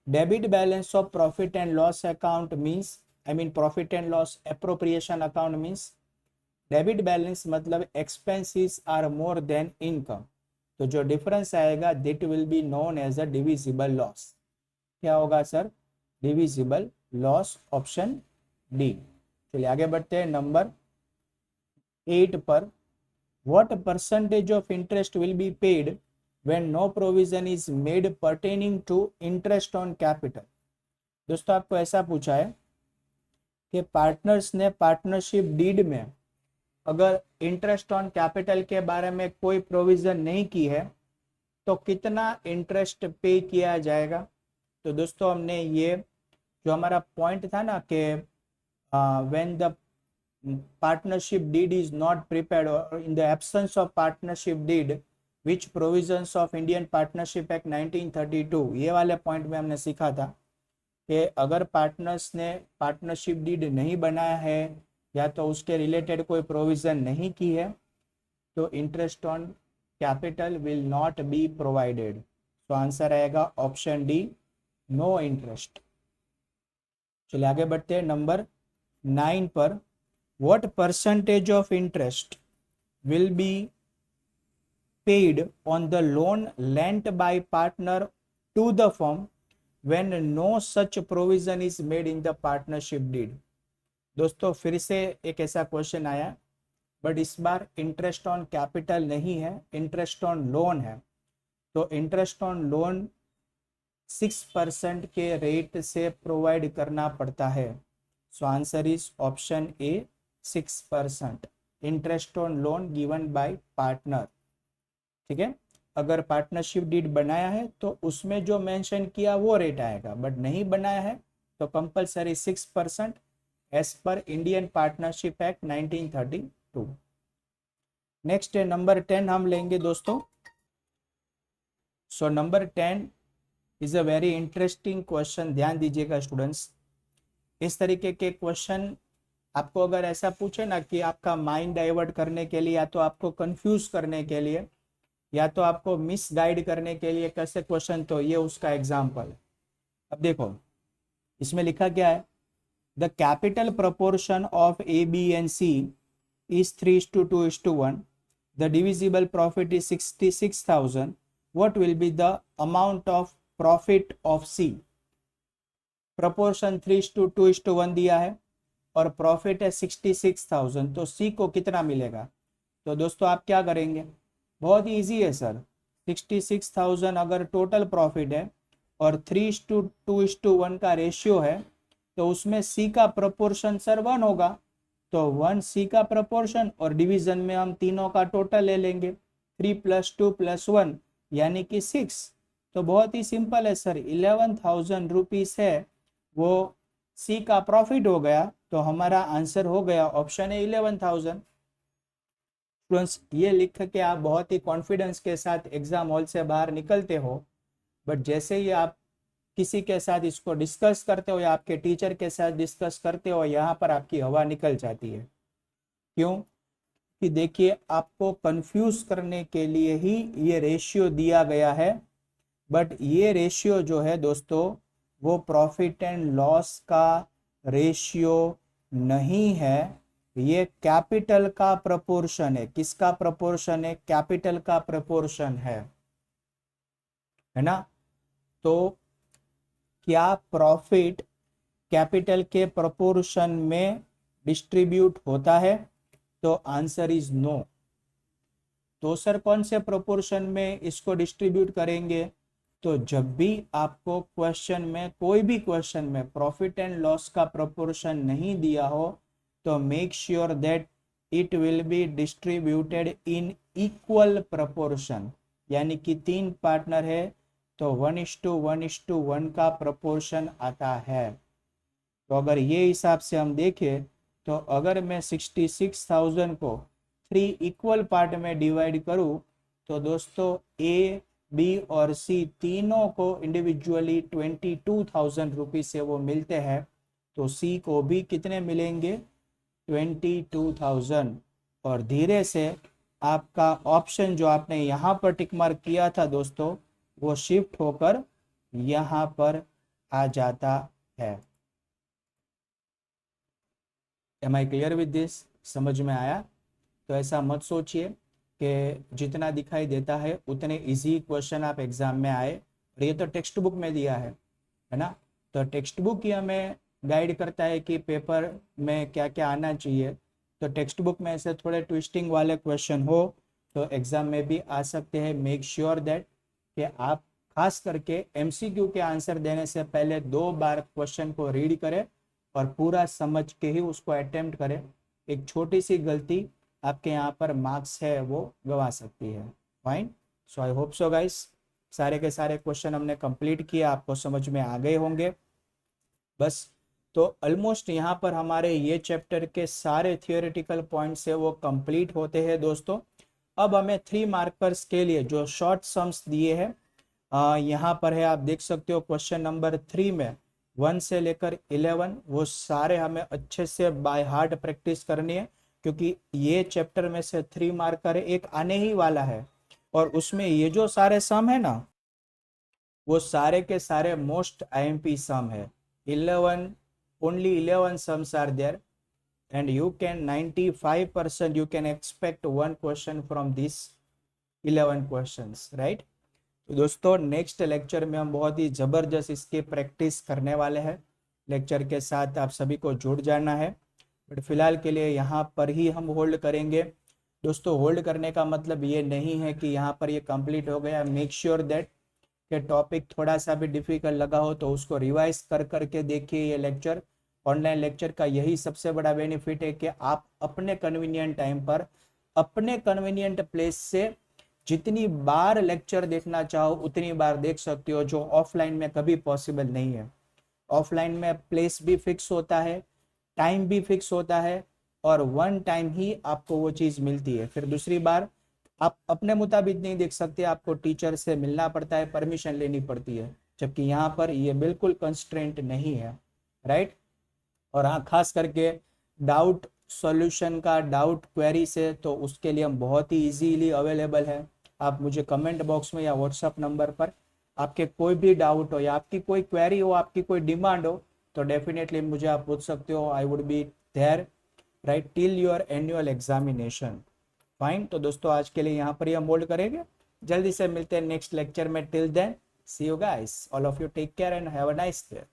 Debit balance of profit and loss account means, profit and loss appropriation account means, debit balance मतलब expenses are more than income. तो जो डिफरेंस आएगा that will be known as a divisible loss. क्या होगा sir, divisible loss, option D. चलिए आगे बढ़ते हैं नंबर 8 पर। What percentage of interest will be paid when no provision is made pertaining to interest on capital. दोस्तों आपको ऐसा पूछा है कि पार्टनर्स ने पार्टनरशिप डीड में अगर इंटरेस्ट ऑन कैपिटल के बारे में कोई प्रोविजन नहीं की है तो कितना इंटरेस्ट पे किया जाएगा। तो दोस्तों हमने ये जो हमारा पॉइंट था ना कि when the partnership deed is not prepared or in the absence of partnership deed which provisions of Indian Partnership Act 1932, ये वाले पॉइंट में हमने सीखा था कि अगर पार्टनर्स ने पार्टनरशिप डीड नहीं बनाया है या तो उसके रिलेटेड कोई प्रोविजन नहीं की है तो interest on capital will not be provided. तो आंसर आएगा ऑप्शन डी, नो इंटरेस्ट। चलिए आगे बढ़ते हैं नंबर 9 पर। What percentage of interest will be paid on the loan lent by partner to the firm when no such provision is made in the partnership deed। दोस्तों फिर से एक ऐसा क्वेश्चन आया, बट इस बार इंटरेस्ट ऑन कैपिटल नहीं है, इंटरेस्ट ऑन लोन है। तो इंटरेस्ट ऑन लोन 6% के रेट से प्रोवाइड करना पड़ता है। So answer is option A, 6% interest on loan given by partner. ठीक है, अगर पार्टनरशिप डीड बनाया है तो उसमें जो मेंशन किया वो रेट आएगा, बट नहीं बनाया है तो compulsory 6% as per Indian partnership act 1932। Next है नंबर 10 हम लेंगे दोस्तों। So number 10 is a very interesting question, ध्यान दीजिएगा स्टूडेंट्स। इस तरीके के क्वेश्चन आपको अगर ऐसा पूछे ना कि आपका माइंड डाइवर्ट करने के लिए या तो आपको कंफ्यूज करने के लिए या तो आपको मिस गाइड करने के लिए कैसे क्वेश्चन, तो ये उसका एग्जाम्पल है। अब देखो इसमें लिखा क्या है, the capital proportion of A B and C is 3:2:1, the divisible profit is 66,000, what will be the amount of profit of C. Proportion 3:2:1 दिया है और प्रॉफिट है 66,000, तो सी को कितना मिलेगा, तो दोस्तों आप क्या करेंगे, बहुत ही ईजी है सर। 66,000 अगर टोटल प्रॉफिट है और 3:2:1 का रेशियो है, तो उसमें सी का प्रपोर्शन सर 1 होगा। तो 1 सी का प्रपोर्शन और डिवीजन में हम तीनों का टोटल ले लेंगे, 3 + 2 + 1 यानी कि 6। तो बहुत ही सिंपल है सर, 11,000 रुपीज है वो सी का प्रॉफिट हो गया। तो हमारा आंसर हो गया ऑप्शन है 11,000। स्टूडेंट्स ये लिख के आप बहुत ही कॉन्फिडेंस के साथ एग्जाम हॉल से बाहर निकलते हो, बट जैसे ही आप किसी के साथ इसको डिस्कस करते हो या आपके टीचर के साथ डिस्कस करते हो, यहाँ पर आपकी हवा निकल जाती है। क्यों कि देखिए, आपको कंफ्यूज करने के लिए ही ये रेशियो दिया गया है, बट ये रेशियो जो है दोस्तों वो प्रॉफिट एंड लॉस का रेशियो नहीं है, ये कैपिटल का प्रपोर्शन है। किसका प्रपोर्शन है, कैपिटल का प्रपोर्शन है ना। तो क्या प्रॉफिट कैपिटल के प्रपोर्शन में डिस्ट्रीब्यूट होता है, तो आंसर इज नो। तो सर कौन से प्रोपोर्शन में इसको डिस्ट्रीब्यूट करेंगे, तो जब भी आपको क्वेश्चन में, कोई भी क्वेश्चन में प्रॉफिट एंड लॉस का प्रोपोर्शन नहीं दिया हो, तो make sure that it will be distributed in equal proportion. यानी कि 3 पार्टनर है तो 1:1:1 का प्रोपोर्शन आता है। तो अगर ये हिसाब से हम देखें, तो अगर मैं 66,000 को 3 इक्वल पार्ट में डिवाइड करूं, तो दोस्तों ए, बी और सी तीनों को इंडिविजुअली 22,000 रुपीज से वो मिलते हैं। तो सी को भी कितने मिलेंगे, 22,000। और धीरे से आपका ऑप्शन जो आपने यहाँ पर टिक मार्क किया था दोस्तों, वो शिफ्ट होकर यहाँ पर आ जाता है। Am I clear with this, समझ में आया। तो ऐसा मत सोचिए कि जितना दिखाई देता है उतने इजी क्वेश्चन आप एग्जाम में आए, और ये तो टेक्स्ट बुक में दिया है ना। तो टेक्स्ट बुक ही हमें गाइड करता है कि पेपर में क्या क्या आना चाहिए। तो टेक्स्ट बुक में ऐसे थोड़े ट्विस्टिंग वाले क्वेश्चन हो तो एग्जाम में भी आ सकते हैं। मेक श्योर दैट कि आप खास करके एमसीक्यू के आंसर देने से पहले 2 बार क्वेश्चन को रीड करें और पूरा समझ के ही उसको अटेम्प्ट करें। एक छोटी सी गलती आपके यहाँ पर मार्क्स है वो गवा सकती है। फाइन, सो आई होप सो गाइस, सारे के सारे क्वेश्चन हमने कंप्लीट किए, आपको समझ में आ गए होंगे। बस तो ऑलमोस्ट यहाँ पर हमारे ये चैप्टर के सारे थियोरेटिकल पॉइंट्स है वो कंप्लीट होते हैं दोस्तों। अब हमें 3 मार्कर्स के लिए जो शॉर्ट सम्स दिए हैं, यहाँ पर है, आप देख सकते हो क्वेश्चन नंबर 3 में 1 से लेकर 11 वो सारे हमें अच्छे से बाय हार्ट प्रैक्टिस करनी है, क्योंकि ये चैप्टर में से 3 मार्कर एक आने ही वाला है, और उसमें ये जो सारे सम है ना, वो सारे के सारे मोस्ट आईएमपी सम है। 11, only 11 sums are there, and you can 95% you can expect one question from these 11 questions, right? तो दोस्तों नेक्स्ट लेक्चर में हम बहुत ही जबरदस्त इसकी प्रैक्टिस करने वाले हैं। लेक्चर के साथ आप सभी को जुड़ जाना है, बट फिलहाल के लिए यहाँ पर ही हम होल्ड करेंगे दोस्तों। होल्ड करने का मतलब ये नहीं है कि यहाँ पर ये कंप्लीट हो गया। मेक श्योर दैट कि टॉपिक थोड़ा सा भी डिफिकल्ट लगा हो तो उसको रिवाइज कर करके देखिए। ये लेक्चर, ऑनलाइन लेक्चर का यही सबसे बड़ा बेनिफिट है कि आप अपने कन्वीनियंट टाइम पर, अपने कन्वीनियंट प्लेस से जितनी बार लेक्चर देखना चाहो उतनी बार देख सकते हो, जो ऑफलाइन में कभी पॉसिबल नहीं है। ऑफलाइन में प्लेस भी फिक्स होता है, टाइम भी फिक्स होता है, और 1 टाइम ही आपको वो चीज़ मिलती है। फिर दूसरी बार आप अपने मुताबिक नहीं देख सकते, आपको टीचर से मिलना पड़ता है, परमिशन लेनी पड़ती है, जबकि यहाँ पर ये बिल्कुल कंस्ट्रेंट नहीं है, राइट। और हाँ, खास करके डाउट सॉल्यूशन का, डाउट क्वेरी से, तो उसके लिए हम बहुत ही इजीली अवेलेबल है। आप मुझे कमेंट बॉक्स में या व्हाट्सअप नंबर पर आपके कोई भी डाउट हो या आपकी कोई क्वेरी हो, आपकी कोई डिमांड हो, तो डेफिनेटली मुझे आप पूछ सकते हो। I would be there right till your annual examination. Fine, तो दोस्तों आज के लिए यहाँ पर ही हम होल्ड करेंगे। जल्दी से मिलते हैं नेक्स्ट लेक्चर में। Till then see you guys, all of you take care and have a nice day.